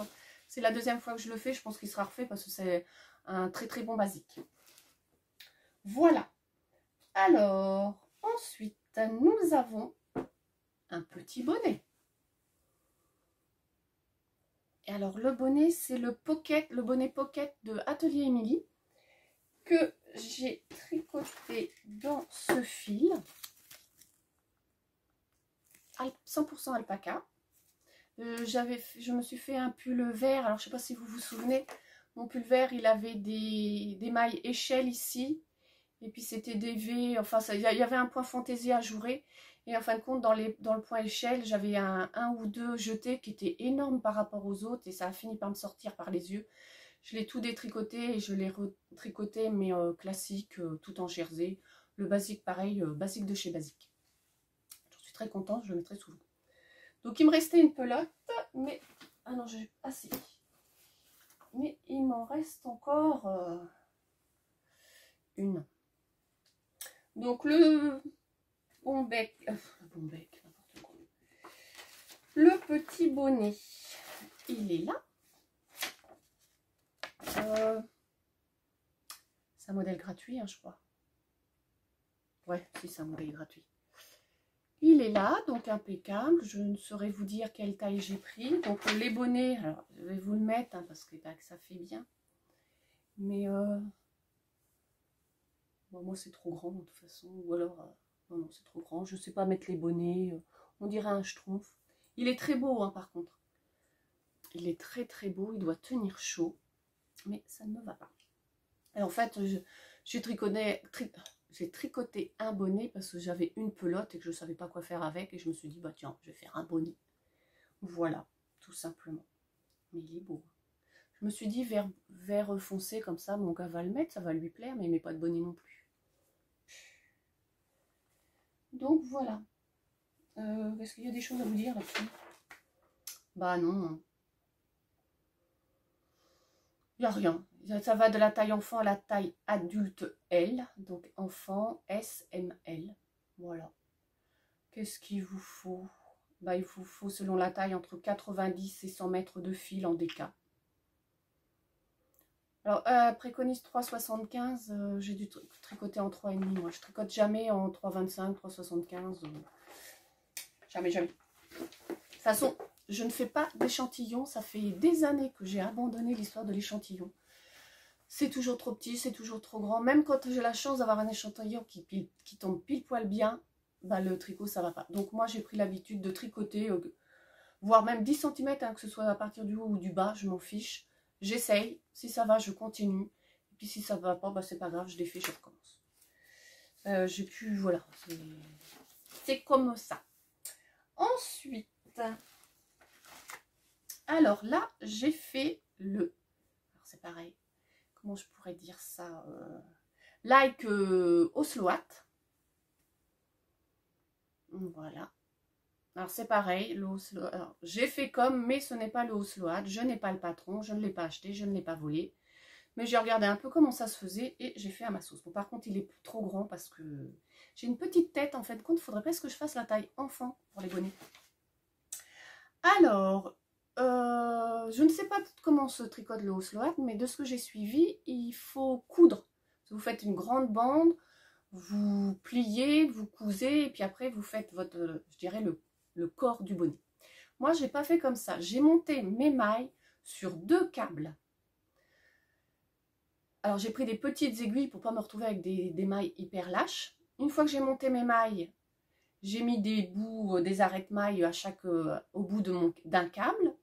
C'est la deuxième fois que je le fais, je pense qu'il sera refait parce que c'est un très très bon basique. Voilà. Alors, ensuite, nous avons un petit bonnet. Et alors, le bonnet, c'est le bonnet pocket de Atelier Émilie, que j'ai tricoté dans ce fil 100% alpaca. Je me suis fait un pull vert. Alors je sais pas si vous vous souvenez, mon pull vert il avait des mailles échelle ici, et puis c'était des V, enfin il y avait un point fantaisie ajouré, et en fin de compte dans le point échelle j'avais un ou deux jetés qui étaient énormes par rapport aux autres, et ça a fini par me sortir par les yeux. Je l'ai tout détricoté et je l'ai retricoté, mais classique, tout en jersey. Le basique, pareil, basique de chez Basique. J'en suis très contente, je le mettrai souvent. Donc, il me restait une pelote, mais... Ah non, j'ai... Ah si. Mais il m'en reste encore une. Donc, le bon bec... n'importe quoi. Le petit bonnet, il est là. C'est un modèle gratuit, hein, je crois. Ouais, si, c'est un modèle gratuit. Il est là, donc impeccable. Je ne saurais vous dire quelle taille j'ai pris. Donc les bonnets, alors je vais vous le mettre, hein, parce que ça fait bien. Mais bon, moi c'est trop grand de toute façon. Ou alors, non, c'est trop grand. Je ne sais pas mettre les bonnets. On dirait un schtroumpf. Il est très beau, hein, par contre. Il est très très beau. Il doit tenir chaud. Mais ça ne me va pas. Et en fait, j'ai tricoté un bonnet parce que j'avais une pelote et que je ne savais pas quoi faire avec. Et je me suis dit, bah tiens, je vais faire un bonnet. Voilà, tout simplement. Mais il est beau. Je me suis dit, vert foncé comme ça, mon gars va le mettre, ça va lui plaire, mais il ne met pas de bonnet non plus. Donc voilà. Est-ce qu'il y a des choses à vous dire là-dessus? Bah non. Il n'y a rien. Ça va de la taille enfant à la taille adulte L. Donc enfant S, M, L. Voilà. Qu'est-ce qu'il vous faut? Bah, il vous faut selon la taille entre 90 et 100 mètres de fil en DK. Alors, préconise 3,75. J'ai dû tricoter en 3,5. Moi, je tricote jamais en 3,25, 3,75. Jamais, jamais. De toute façon, je ne fais pas d'échantillon. Ça fait des années que j'ai abandonné l'histoire de l'échantillon. C'est toujours trop petit, c'est toujours trop grand. Même quand j'ai la chance d'avoir un échantillon qui tombe pile poil bien, bah, le tricot, ça va pas. Donc moi, j'ai pris l'habitude de tricoter, voire même 10 cm, hein, que ce soit à partir du haut ou du bas, je m'en fiche. J'essaye. Si ça va, je continue. Et puis si ça va pas, bah, c'est pas grave, je défais, je recommence. J'ai pu, voilà. C'est comme ça. Ensuite, alors là, j'ai fait le... Alors c'est pareil. Comment je pourrais dire ça, like Osloat. Voilà. Alors c'est pareil, le Osloat. Alors j'ai fait comme, mais ce n'est pas le Osloat. Je n'ai pas le patron, je ne l'ai pas acheté, je ne l'ai pas volé. Mais j'ai regardé un peu comment ça se faisait et j'ai fait à ma sauce. Bon, par contre, il est plus trop grand parce que j'ai une petite tête. En fait, compte, il faudrait presque que je fasse la taille enfant pour les bonnets. Alors, je ne sais pas comment se tricote le Osloat, mais de ce que j'ai suivi, il faut coudre. Vous faites une grande bande, vous pliez, vous cousez, et puis après, vous faites votre, je dirais, le corps du bonnet. Moi, je n'ai pas fait comme ça. J'ai monté mes mailles sur 2 câbles. Alors, j'ai pris des petites aiguilles pour ne pas me retrouver avec des mailles hyper lâches. Une fois que j'ai monté mes mailles, j'ai mis des bouts, des arrêtes-mailles à au bout d'un câble.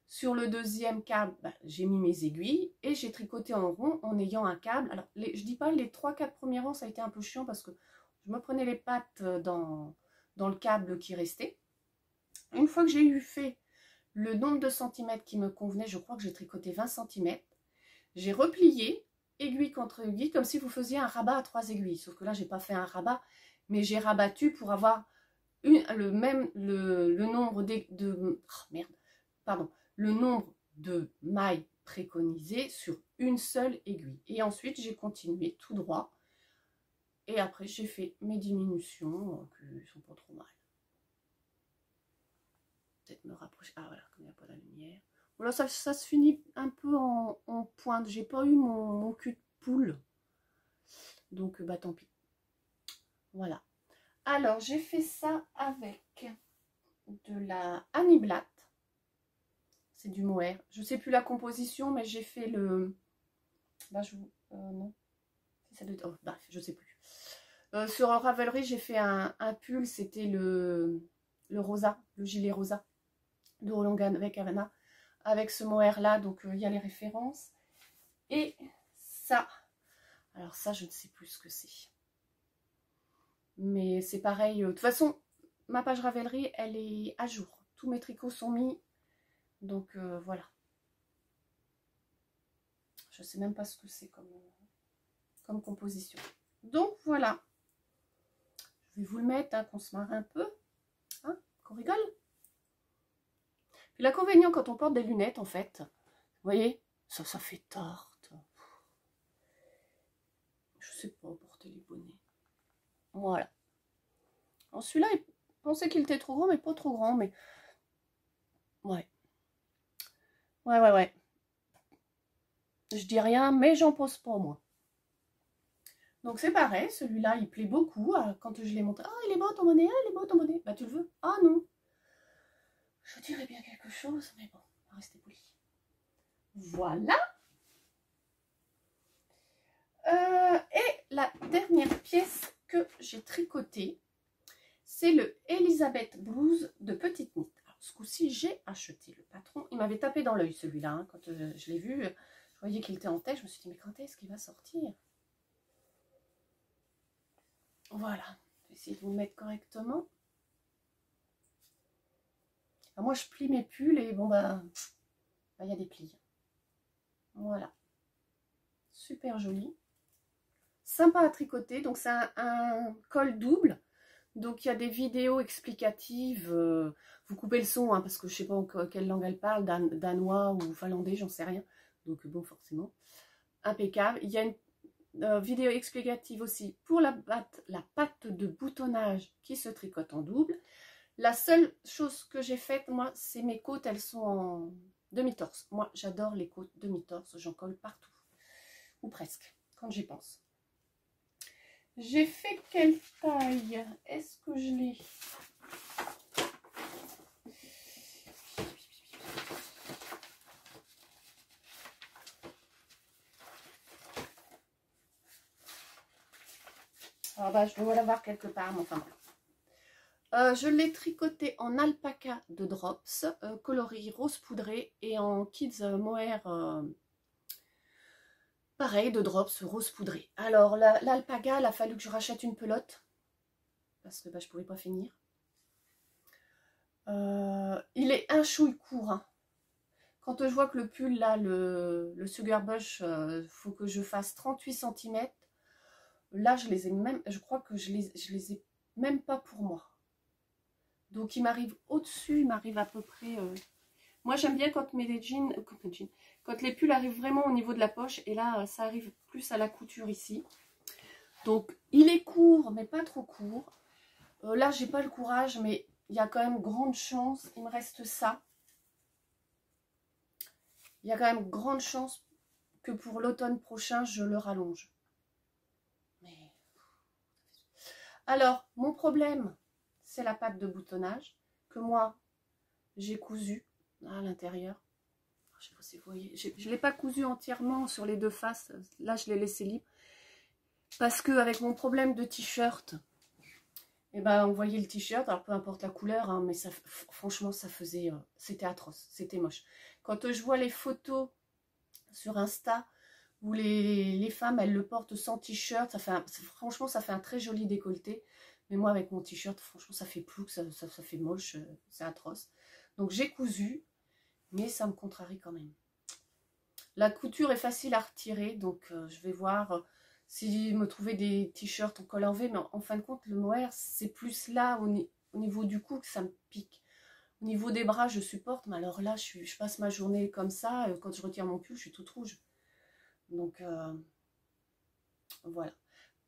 Sur le deuxième câble, bah, j'ai mis mes aiguilles et j'ai tricoté en rond en ayant un câble. Alors, je dis pas les 3-4 premiers rangs, ça a été un peu chiant parce que je me prenais les pattes dans le câble qui restait. Une fois que j'ai eu fait le nombre de centimètres qui me convenait, je crois que j'ai tricoté 20 cm, j'ai replié aiguille contre aiguille comme si vous faisiez un rabat à 3 aiguilles. Sauf que là, j'ai pas fait un rabat, mais j'ai rabattu pour avoir le nombre le nombre de mailles préconisées sur une seule aiguille. Et ensuite, j'ai continué tout droit. Et après, j'ai fait mes diminutions qui ne sont pas trop mal. Peut-être me rapprocher. Ah voilà, comme il n'y a pas la lumière. Voilà, ça se finit un peu en pointe. J'ai pas eu mon cul de poule. Donc, bah tant pis. Voilà. Alors, j'ai fait ça avec de la Annie Blatt. C'est du mohair. Je ne sais plus la composition, mais j'ai fait le... Bah, non. Ça doit être... Oh, bref, je ne sais plus. Sur Ravelry, j'ai fait un pull. C'était le rosa, le gilet rosa de Roland Havana. Avec ce mohair-là, donc il y a les références. Et ça... Alors ça, je ne sais plus ce que c'est. Mais c'est pareil. De toute façon, ma page Ravelry, elle est à jour. Tous mes tricots sont mis. Donc voilà. Je ne sais même pas ce que c'est comme composition. Donc voilà. Je vais vous le mettre, hein, qu'on se marre un peu. Hein, qu'on rigole. Puis l'inconvénient quand on porte des lunettes, en fait, vous voyez, ça fait tarte. Je sais pas porter les bonnets. Voilà. Alors celui-là, il pensait qu'il était trop grand, mais pas trop grand. Mais ouais. Ouais. Je dis rien, mais j'en pose pas, moi. Donc c'est pareil, celui-là, il plaît beaucoup. Quand je l'ai montré, ah, il est beau ton bonnet, ah, il est beau ton bonnet. Bah, tu le veux? Ah, non. Je dirais bien quelque chose, mais bon, on va rester poli. Voilà. Et la dernière pièce que j'ai tricotée, c'est le Elizabeth Blues de Petite Knit. Alors, ce coup-ci, j'ai acheté le patron. Il m'avait tapé dans l'œil, celui-là. Hein. Quand je l'ai vu, je voyais qu'il était en tête. Je me suis dit, mais quand est-ce qu'il va sortir? Voilà. Je vais essayer de vous le mettre correctement. Alors, moi, je plie mes pulls et bon, bah, il y a des plis. Voilà. Super joli. Sympa à tricoter. Donc, c'est un col double. Donc il y a des vidéos explicatives, vous coupez le son hein, parce que je sais pas quelle langue elle parle, danois ou finlandais, j'en sais rien. Donc bon, forcément, impeccable. Il y a une vidéo explicative aussi pour la patte de boutonnage qui se tricote en double. La seule chose que j'ai faite, moi, c'est mes côtes, elles sont en demi-torse. Moi, j'adore les côtes demi-torse, j'en colle partout, ou presque, quand j'y pense. J'ai fait quelle taille? Est-ce que je l'ai? Ah bah, je dois l'avoir quelque part, mais enfin voilà. Je l'ai tricoté en alpaca de Drops, coloris rose poudré, et en kids mohair pareil de Drops rose poudré. Alors l'alpaca, il a fallu que je rachète une pelote parce que bah, je ne pouvais pas finir. Il est un chouille court. Hein. Quand je vois que le pull là, le Sugar Bush, faut que je fasse 38 cm. Là, je les ai même, je crois que je les ai même pas pour moi. Donc il m'arrive au-dessus, il m'arrive à peu près. Moi j'aime bien quand mes jeans, quand les pulls arrivent vraiment au niveau de la poche, et là ça arrive plus à la couture ici. Donc il est court, mais pas trop court. Là j'ai pas le courage, mais il y a quand même grande chance. Il me reste ça. Il y a quand même grande chance que pour l'automne prochain je le rallonge. Mais... Alors mon problème, c'est la patte de boutonnage que moi j'ai cousu à l'intérieur. Je sais pas si vous voyez, je ne l'ai pas cousu entièrement sur les deux faces. Là, je l'ai laissé libre. Parce que avec mon problème de t-shirt, eh ben, on voyait le t-shirt, alors peu importe la couleur, hein, mais ça, franchement, ça faisait... c'était atroce, c'était moche. Quand je vois les photos sur Insta, où les femmes, elles le portent sans t-shirt, franchement, ça fait un très joli décolleté. Mais moi, avec mon t-shirt, franchement, ça fait plouc, ça fait moche, c'est atroce. Donc, j'ai cousu. Mais ça me contrarie quand même. La couture est facile à retirer, donc je vais voir si me trouver des t-shirts en col en V. Mais en fin de compte, le mohair, c'est plus là, au niveau du cou, que ça me pique. Au niveau des bras, je supporte, mais alors là, je passe ma journée comme ça. Quand je retire mon pull, je suis toute rouge. Donc, voilà.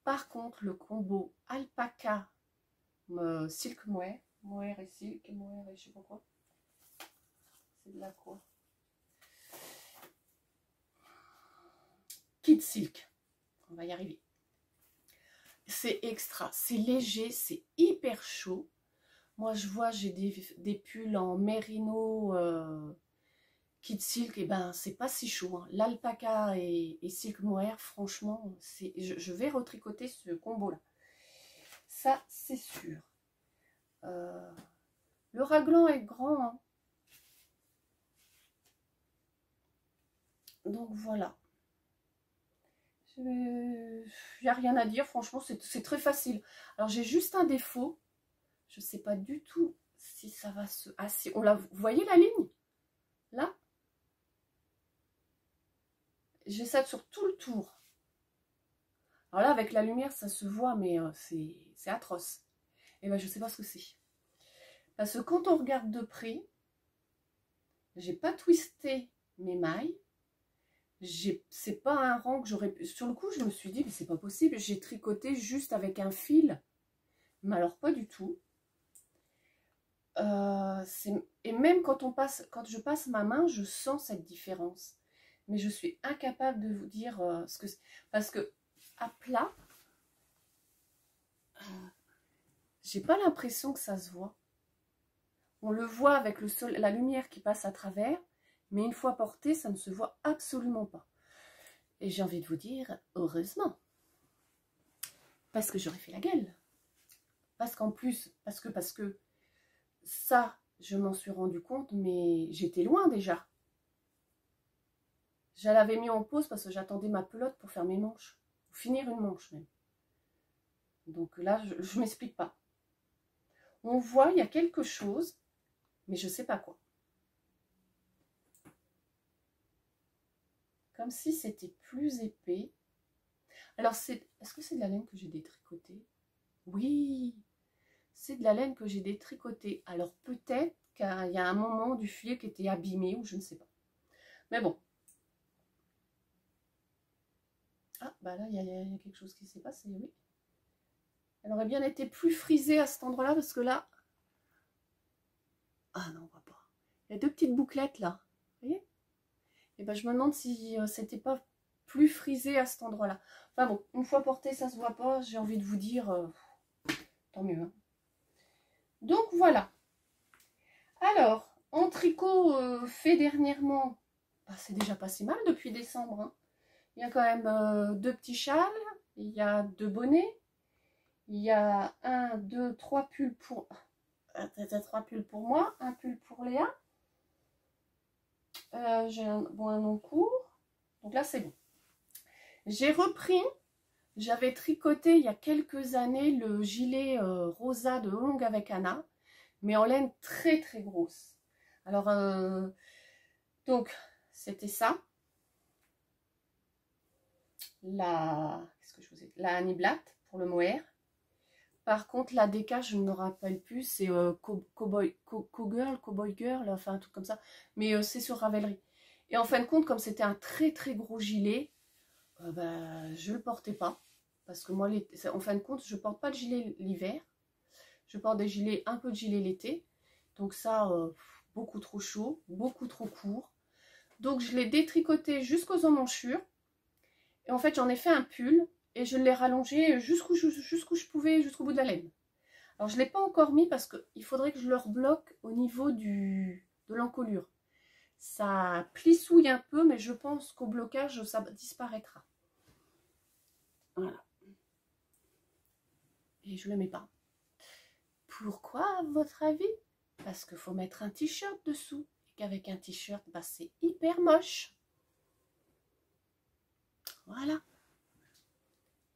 Par contre, le combo alpaca, silk mohair, mohair et silk, mohair et je sais pas quoi. C'est de la quoi? Kid Silk, on va y arriver. C'est extra, c'est léger, c'est hyper chaud. Moi je vois, j'ai des pulls en mérino Kid Silk, et ben c'est pas si chaud. Hein. L'alpaca et silk mohair, franchement, je vais retricoter ce combo là. Ça c'est sûr. Le raglan est grand. Hein. Donc voilà. Il n'y a rien à dire, franchement, c'est très facile. Alors, j'ai juste un défaut. Je ne sais pas du tout si ça va se... Ah, si, vous voyez la ligne? Là? J'ai ça sur tout le tour. Alors là, avec la lumière, ça se voit, mais c'est atroce. Et ben, je ne sais pas ce que c'est. Parce que quand on regarde de près, j'ai pas twisté mes mailles. C'est pas un rang que j'aurais pu... Sur le coup, je me suis dit, mais c'est pas possible. J'ai tricoté juste avec un fil. Mais alors, pas du tout. Et même quand je passe ma main, je sens cette différence. Mais je suis incapable de vous dire ce que c'est. Parce que à plat, j'ai pas l'impression que ça se voit. On le voit avec le sol, la lumière qui passe à travers, mais une fois porté, ça ne se voit absolument pas. Et j'ai envie de vous dire, heureusement. Parce que j'aurais fait la gueule. Parce qu'en plus, parce que ça, je m'en suis rendu compte, mais j'étais loin déjà. Je l'avais mis en pause parce que j'attendais ma pelote pour faire mes manches. Pour finir une manche même. Donc là, je ne m'explique pas. On voit, il y a quelque chose, mais je ne sais pas quoi. Comme si c'était plus épais. Alors, est-ce que c'est de la laine que j'ai détricotée? Oui. c'est de la laine que j'ai détricotée. Alors peut-être qu'il y a un moment du fil qui était abîmé ou je ne sais pas. Mais bon. Ah, bah là, il y a quelque chose qui s'est passé, oui. Elle aurait bien été plus frisée à cet endroit-là parce que là... Ah non, on voit pas. Il y a deux petites bouclettes là. Vous voyez? Et ben je me demande si c'était pas plus frisé à cet endroit-là. Enfin bon, une fois porté, ça se voit pas. J'ai envie de vous dire, tant mieux. Hein. Donc voilà. Alors, en tricot fait dernièrement, bah, c'est déjà pas si mal depuis décembre. Hein. Il y a quand même 2 petits châles, il y a 2 bonnets, il y a 1, 2, 3 pulls pour... 3 pulls pour moi, un pull pour Léa. J'ai un long court. Donc là, c'est bon. J'ai repris, j'avais tricoté il y a quelques années le gilet rosa de Longue avec Anna, mais en laine très très grosse. Alors, donc, c'était ça. Qu'est-ce que je vous ai dit, la Annie Blatt pour le mohair. Par contre, la DK, je ne me rappelle plus, c'est Cowboy Girl, enfin un truc comme ça. Mais c'est sur Ravelry. Et en fin de compte, comme c'était un très très gros gilet, bah, je ne le portais pas. Parce que moi, en fin de compte, je ne porte pas de gilet l'hiver. Je porte des gilets, un peu de gilet l'été. Donc ça, beaucoup trop chaud, beaucoup trop court. Donc je l'ai détricoté jusqu'aux emmanchures. Et en fait, j'en ai fait un pull. Et je l'ai rallongé jusqu'où je pouvais, jusqu'au bout de la laine. Alors, je ne l'ai pas encore mis parce qu'il faudrait que je le rebloque au niveau de l'encolure. Ça plissouille un peu, mais je pense qu'au blocage, ça disparaîtra. Voilà. Et je ne le mets pas. Pourquoi, à votre avis? Parce qu'il faut mettre un t-shirt dessous. Et qu'avec un t-shirt, bah, c'est hyper moche. Voilà.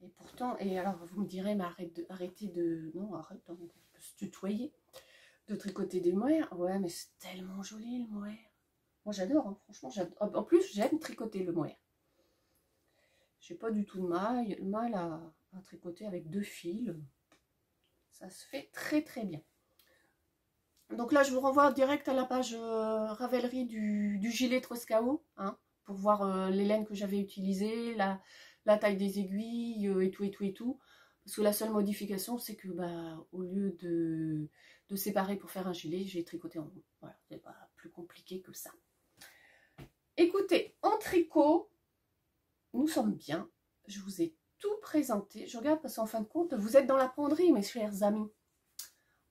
Et pourtant, et alors vous me direz, mais arrêtez de... Non, arrête, on peut se tutoyer. De tricoter des mohairs. Ouais, mais c'est tellement joli le mohair. Moi j'adore, hein, franchement. En plus, j'aime tricoter le mohair. J'ai pas du tout de mal à tricoter avec 2 fils. Ça se fait très très bien. Donc là, je vous renvoie direct à la page Ravelry du gilet Troscao, hein, pour voir les laines que j'avais utilisées, la taille des aiguilles et tout. Parce que la seule modification, c'est que bah, au lieu de séparer pour faire un gilet, j'ai tricoté en rond. Voilà, c'est pas plus compliqué que ça. Écoutez, en tricot, nous sommes bien. Je vous ai tout présenté. Je regarde parce qu'en fin de compte, vous êtes dans la penderie, mes chers amis.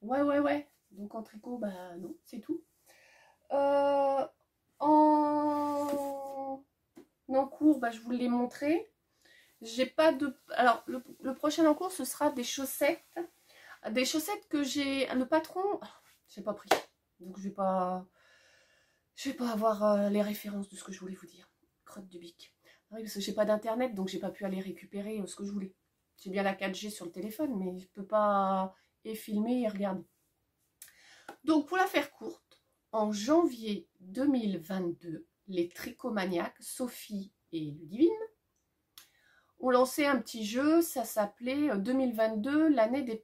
Ouais. Donc en tricot, bah non, c'est tout. En cours, bah, je vous l'ai montré. J'ai pas de... Alors, le prochain en cours, ce sera des chaussettes. Des chaussettes que j'ai... Le patron, j'ai pas pris. Donc, je vais pas avoir les références de ce que je voulais vous dire. Crotte du bic. Oui, parce que j'ai pas d'internet, donc j'ai pas pu aller récupérer ce que je voulais. J'ai bien la 4G sur le téléphone, mais je peux pas filmer et regarder. Donc, pour la faire courte, en janvier 2022, les tricomaniacs, Sophie et Ludivine, ont lancé un petit jeu, ça s'appelait 2022, l'année des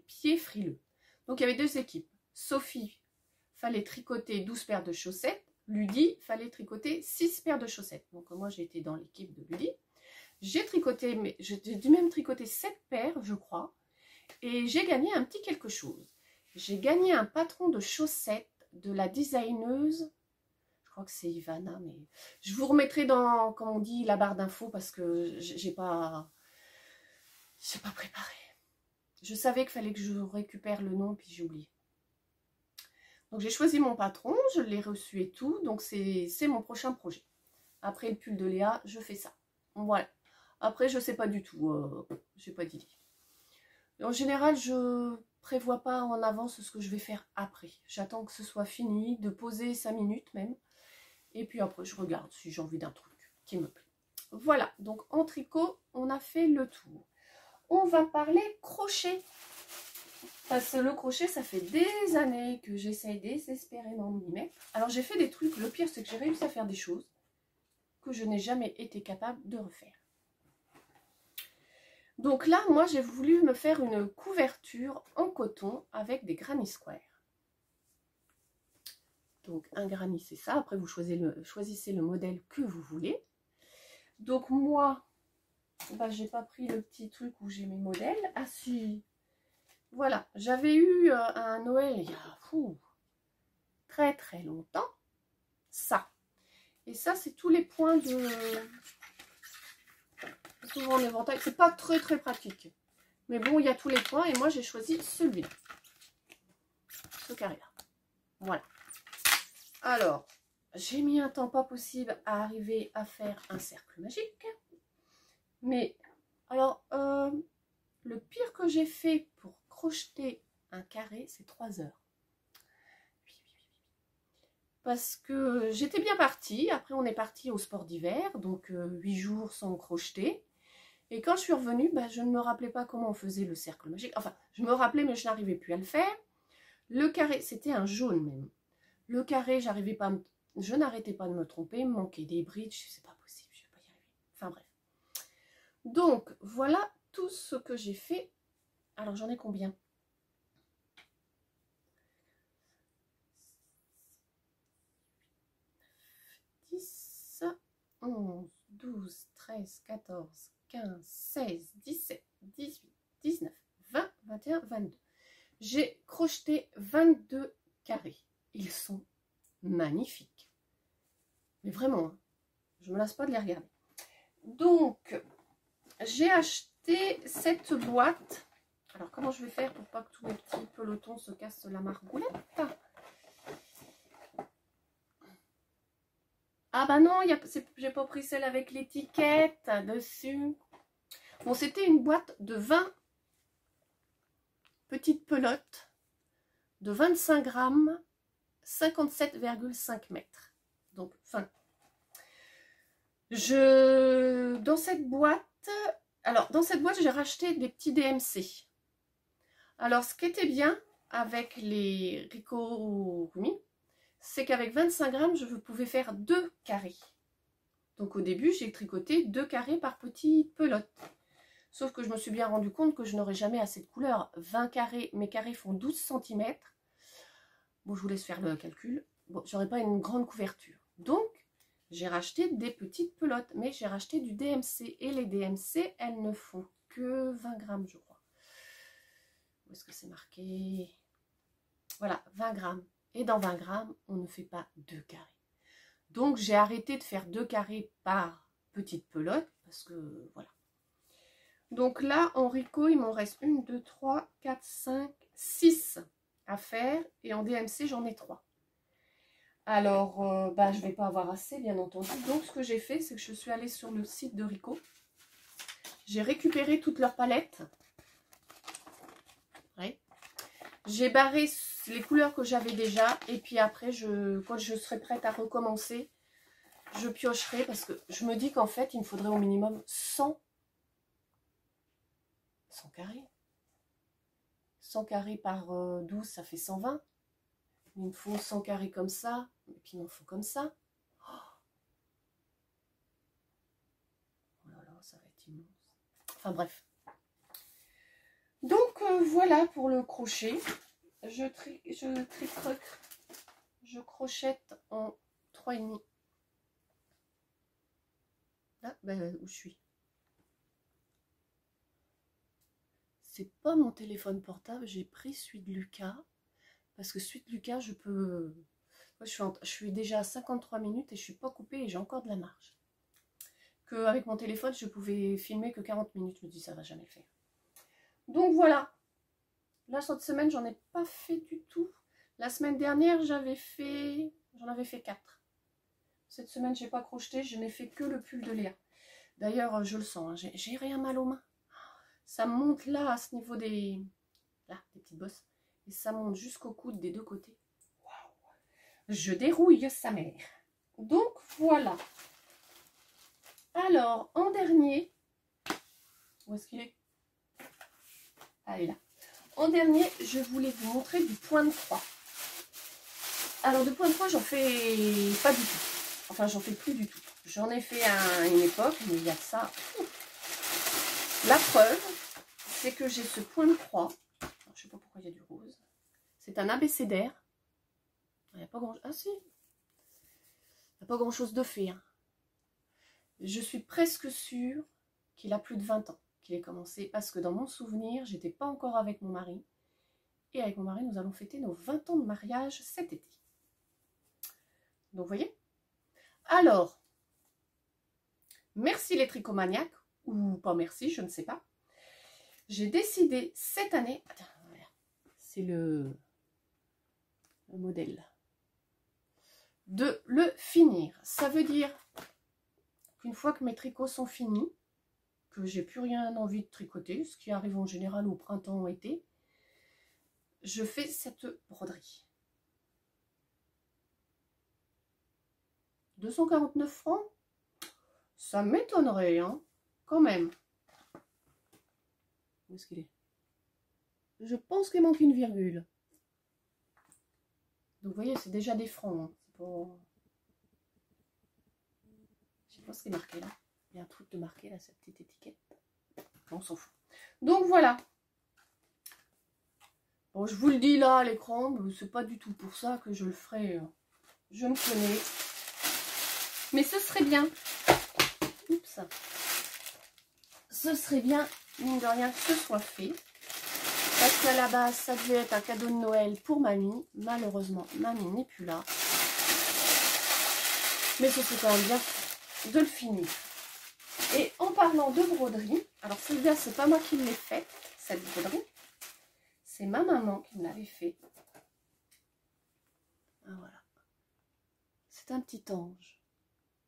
pieds frileux. Donc, il y avait 2 équipes. Sophie, fallait tricoter 12 paires de chaussettes. Ludi, fallait tricoter 6 paires de chaussettes. Donc, moi, j'ai été dans l'équipe de Ludi. J'ai dû même tricoter 7 paires, je crois. Et j'ai gagné un petit quelque chose. J'ai gagné un patron de chaussettes de la designeuse. Je crois que c'est Ivana, mais je vous remettrai dans, comme on dit, la barre d'infos parce que j'ai pas préparé. Je savais qu'il fallait que je récupère le nom, puis j'ai oublié. Donc j'ai choisi mon patron, je l'ai reçu et tout, donc c'est mon prochain projet. Après le pull de Léa, je fais ça. Voilà. Après, je sais pas du tout, j'ai pas d'idée. En général, je prévois pas en avance ce que je vais faire après. J'attends que ce soit fini, de poser 5 minutes même. Et puis après, je regarde si j'ai envie d'un truc qui me plaît. Voilà, donc en tricot, on a fait le tour. On va parler crochet. Parce que le crochet, ça fait des années que j'essaye désespérément de m'y mettre. Alors j'ai fait des trucs, le pire c'est que j'ai réussi à faire des choses que je n'ai jamais été capable de refaire. Donc là, moi, j'ai voulu me faire une couverture en coton avec des granny square. Donc un granny, c'est ça. Après, vous choisissez le modèle que vous voulez. Donc moi, bah, j'ai pas pris le petit truc où j'ai mes modèles. Ah si, voilà. J'avais eu un Noël il y a très très longtemps. Ça. Et ça, c'est tous les points de... Souvent en éventail. C'est pas très très pratique. Mais bon, il y a tous les points. Et moi, j'ai choisi celui-là. Ce carré-là. Voilà. Alors, j'ai mis un temps pas possible à arriver à faire un cercle magique. Mais, alors, le pire que j'ai fait pour crocheter un carré, c'est 3 heures. Parce que j'étais bien partie. Après, on est parti au sport d'hiver. Donc, 8 jours sans crocheter. Et quand je suis revenue, bah, je ne me rappelais pas comment on faisait le cercle magique. Enfin, je me rappelais, mais je n'arrivais plus à le faire. Le carré, c'était un jaune même. Le carré, j'arrivais pas, je n'arrêtais pas de me tromper, me manquait des bridges, c'est pas possible, je vais pas y arriver. Enfin bref. Donc, voilà tout ce que j'ai fait. Alors, j'en ai combien? 10, 11, 12, 13, 14, 15, 16, 17, 18, 19, 20, 21, 22. J'ai crocheté 22 carrés. Ils sont magnifiques. Mais vraiment, hein, je me lasse pas de les regarder. Donc, j'ai acheté cette boîte. Alors, comment je vais faire pour pas que tous mes petits pelotons se cassent la margoulette? Ah bah non, j'ai pas pris celle avec l'étiquette dessus. Bon, c'était une boîte de 20 petites pelotes de 25 grammes, 57,5 mètres. Donc, fin. Dans cette boîte, j'ai racheté des petits DMC. Alors, ce qui était bien avec les Rico Rumi, c'est qu'avec 25 grammes, je pouvais faire 2 carrés. Donc, au début, j'ai tricoté 2 carrés par petite pelote. Sauf que je me suis bien rendu compte que je n'aurais jamais assez de couleurs. 20 carrés, mes carrés font 12 cm. Bon, je vous laisse faire le calcul. Bon, j'aurais pas une grande couverture. Donc, j'ai racheté des petites pelotes, mais j'ai racheté du DMC. Et les DMC, elles ne font que 20 grammes, je crois. Où est-ce que c'est marqué? Voilà, 20 grammes. Et dans 20 grammes, on ne fait pas 2 carrés. Donc, j'ai arrêté de faire 2 carrés par petite pelote, parce que, voilà. Donc là, en Rico, il m'en reste 1, 2, 3, 4, 5, 6 à faire. Et en DMC, j'en ai 3. Alors, je ne vais pas avoir assez, bien entendu. Donc, ce que j'ai fait, c'est que je suis allée sur le site de Rico. J'ai récupéré toutes leurs palettes. Ouais. J'ai barré les couleurs que j'avais déjà. Et puis après, quand je serai prête à recommencer, je piocherai. Parce que je me dis qu'en fait, il me faudrait au minimum 100 carrés. 100 carrés par 12, ça fait 120. Il me faut 100 carrés comme ça. Et puis il m'en faut comme ça. Oh là là, ça va être immense. Enfin bref. Donc voilà pour le crochet. Je crochette en 3,5. Ah, où je suis? C'est pas mon téléphone portable, j'ai pris celui de Lucas. Parce que celui de Lucas, je peux... Je suis déjà à 53 minutes et je suis pas coupée et j'ai encore de la marge. Qu'avec mon téléphone, je pouvais filmer que 40 minutes. Je me dis, ça va jamais le faire. Donc voilà. Là, cette semaine, j'en ai pas fait du tout. La semaine dernière, j'en avais fait 4. Cette semaine, j'ai pas crocheté, je n'ai fait que le pull de Léa. D'ailleurs, je le sens, hein, j'ai rien mal aux mains. Ça monte là, à ce niveau des petites bosses. Et ça monte jusqu'au coude des deux côtés. Waouh! Je dérouille sa mère. Donc, voilà. Alors, en dernier... Où est-ce qu'il est? Ah, il est là. En dernier, je voulais vous montrer du point de croix. Alors, de point de croix, j'en fais pas du tout. Enfin, j'en fais plus du tout. J'en ai fait à une époque, mais il y a de ça. La preuve, c'est que j'ai ce point de croix. Alors, je ne sais pas pourquoi il y a du rose. C'est un abécédaire. Il n'y a pas grand... Ah si. Il n'y a pas grand chose de fait. Hein. Je suis presque sûre qu'il a plus de 20 ans qu'il est commencé. Parce que dans mon souvenir, j'étais pas encore avec mon mari. Et avec mon mari, nous allons fêter nos 20 ans de mariage cet été. Donc, vous voyez. Alors, merci les tricomaniacs. Ou pas merci, je ne sais pas. J'ai décidé cette année... C'est le modèle. De le finir. Ça veut dire qu'une fois que mes tricots sont finis, que j'ai plus rien envie de tricoter, ce qui arrive en général au printemps ou été, je fais cette broderie. 249 francs, ça m'étonnerait, hein, quand même. Où est-ce qu'il est? Je pense qu'il manque une virgule. Donc vous voyez, c'est déjà des francs. Hein. Pas... Je sais pas ce qui est marqué là. Il y a un truc de marqué là, cette petite étiquette. On s'en fout. Donc voilà. Bon, je vous le dis là à l'écran, c'est pas du tout pour ça que je le ferai. Je me connais. Mais ce serait bien. Oups. Ce serait bien, mine de rien, que ce soit fait. Parce qu'à la base, ça devait être un cadeau de Noël pour mamie. Malheureusement, mamie n'est plus là. Mais ce serait quand même bien de le finir. Et en parlant de broderie, alors celle-là, c'est pas moi qui l'ai faite, cette broderie. C'est ma maman qui me l'avait fait. Ah, voilà. C'est un petit ange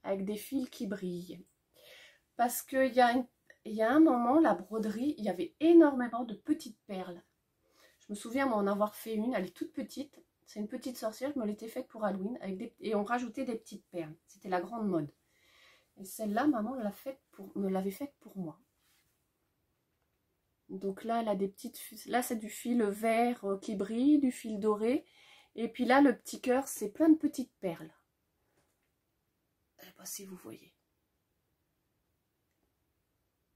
avec des fils qui brillent. Parce qu'il y a un moment, la broderie, il y avait énormément de petites perles. Je me souviens m'en avoir fait une, elle est toute petite. C'est une petite sorcière, je me l'étais faite pour Halloween. Et on rajoutait des petites perles. C'était la grande mode. Et celle-là, maman me l'avait faite pour moi. Donc là, elle a des petites... Là, c'est du fil vert qui brille, du fil doré. Et puis là, le petit cœur, c'est plein de petites perles. Je ne sais pas si vous voyez.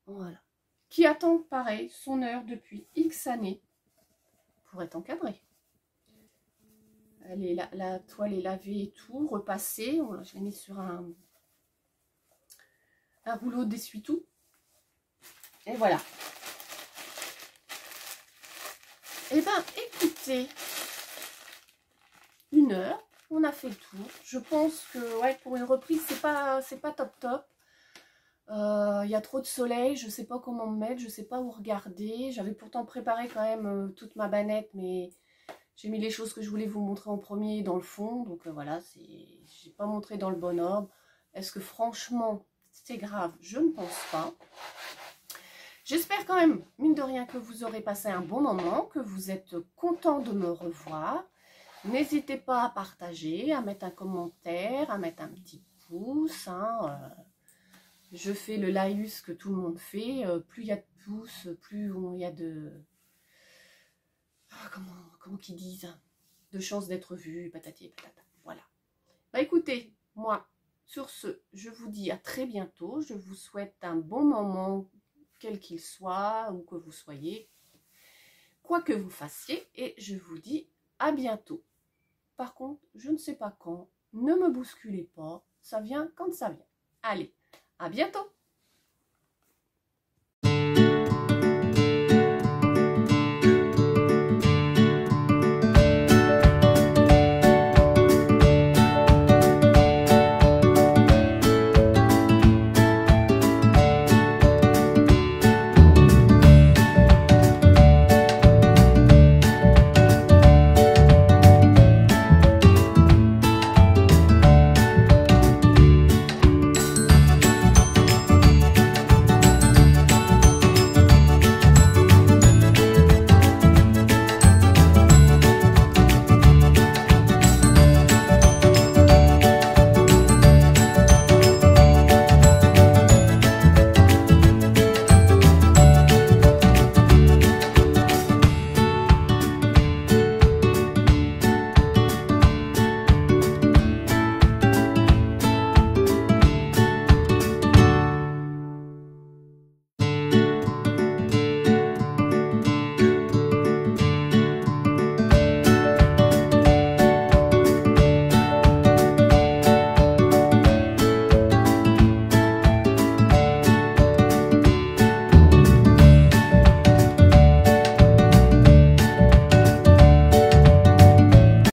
Voilà. Qui attend, pareil, son heure depuis X années pour être encadrée. La toile est lavée et tout, repassée. Je l'ai mis sur un rouleau d'essuie-tout. Et voilà. Eh bien, écoutez, 1 heure, on a fait le tour. Je pense que ouais, pour une reprise, c'est pas top top. Il y a trop de soleil, je sais pas comment me mettre, je sais pas où regarder. J'avais pourtant préparé quand même toute ma banette, mais j'ai mis les choses que je voulais vous montrer en premier dans le fond. Donc voilà, j'ai pas montré dans le bon ordre. Est-ce que franchement, c'est grave? Je ne pense pas. J'espère quand même, mine de rien, que vous aurez passé un bon moment, que vous êtes content de me revoir. N'hésitez pas à partager, à mettre un commentaire, à mettre un petit pouce. Hein, je fais le laïus que tout le monde fait. Plus il y a de pouces, plus il y a de... comment qu'ils disent? De chances d'être vu, patati et patata. Voilà. Bah écoutez, moi, sur ce, je vous dis à très bientôt. Je vous souhaite un bon moment, quel qu'il soit, ou que vous soyez, quoi que vous fassiez, et je vous dis à bientôt. Par contre, je ne sais pas quand, ne me bousculez pas, ça vient quand ça vient. Allez, à bientôt!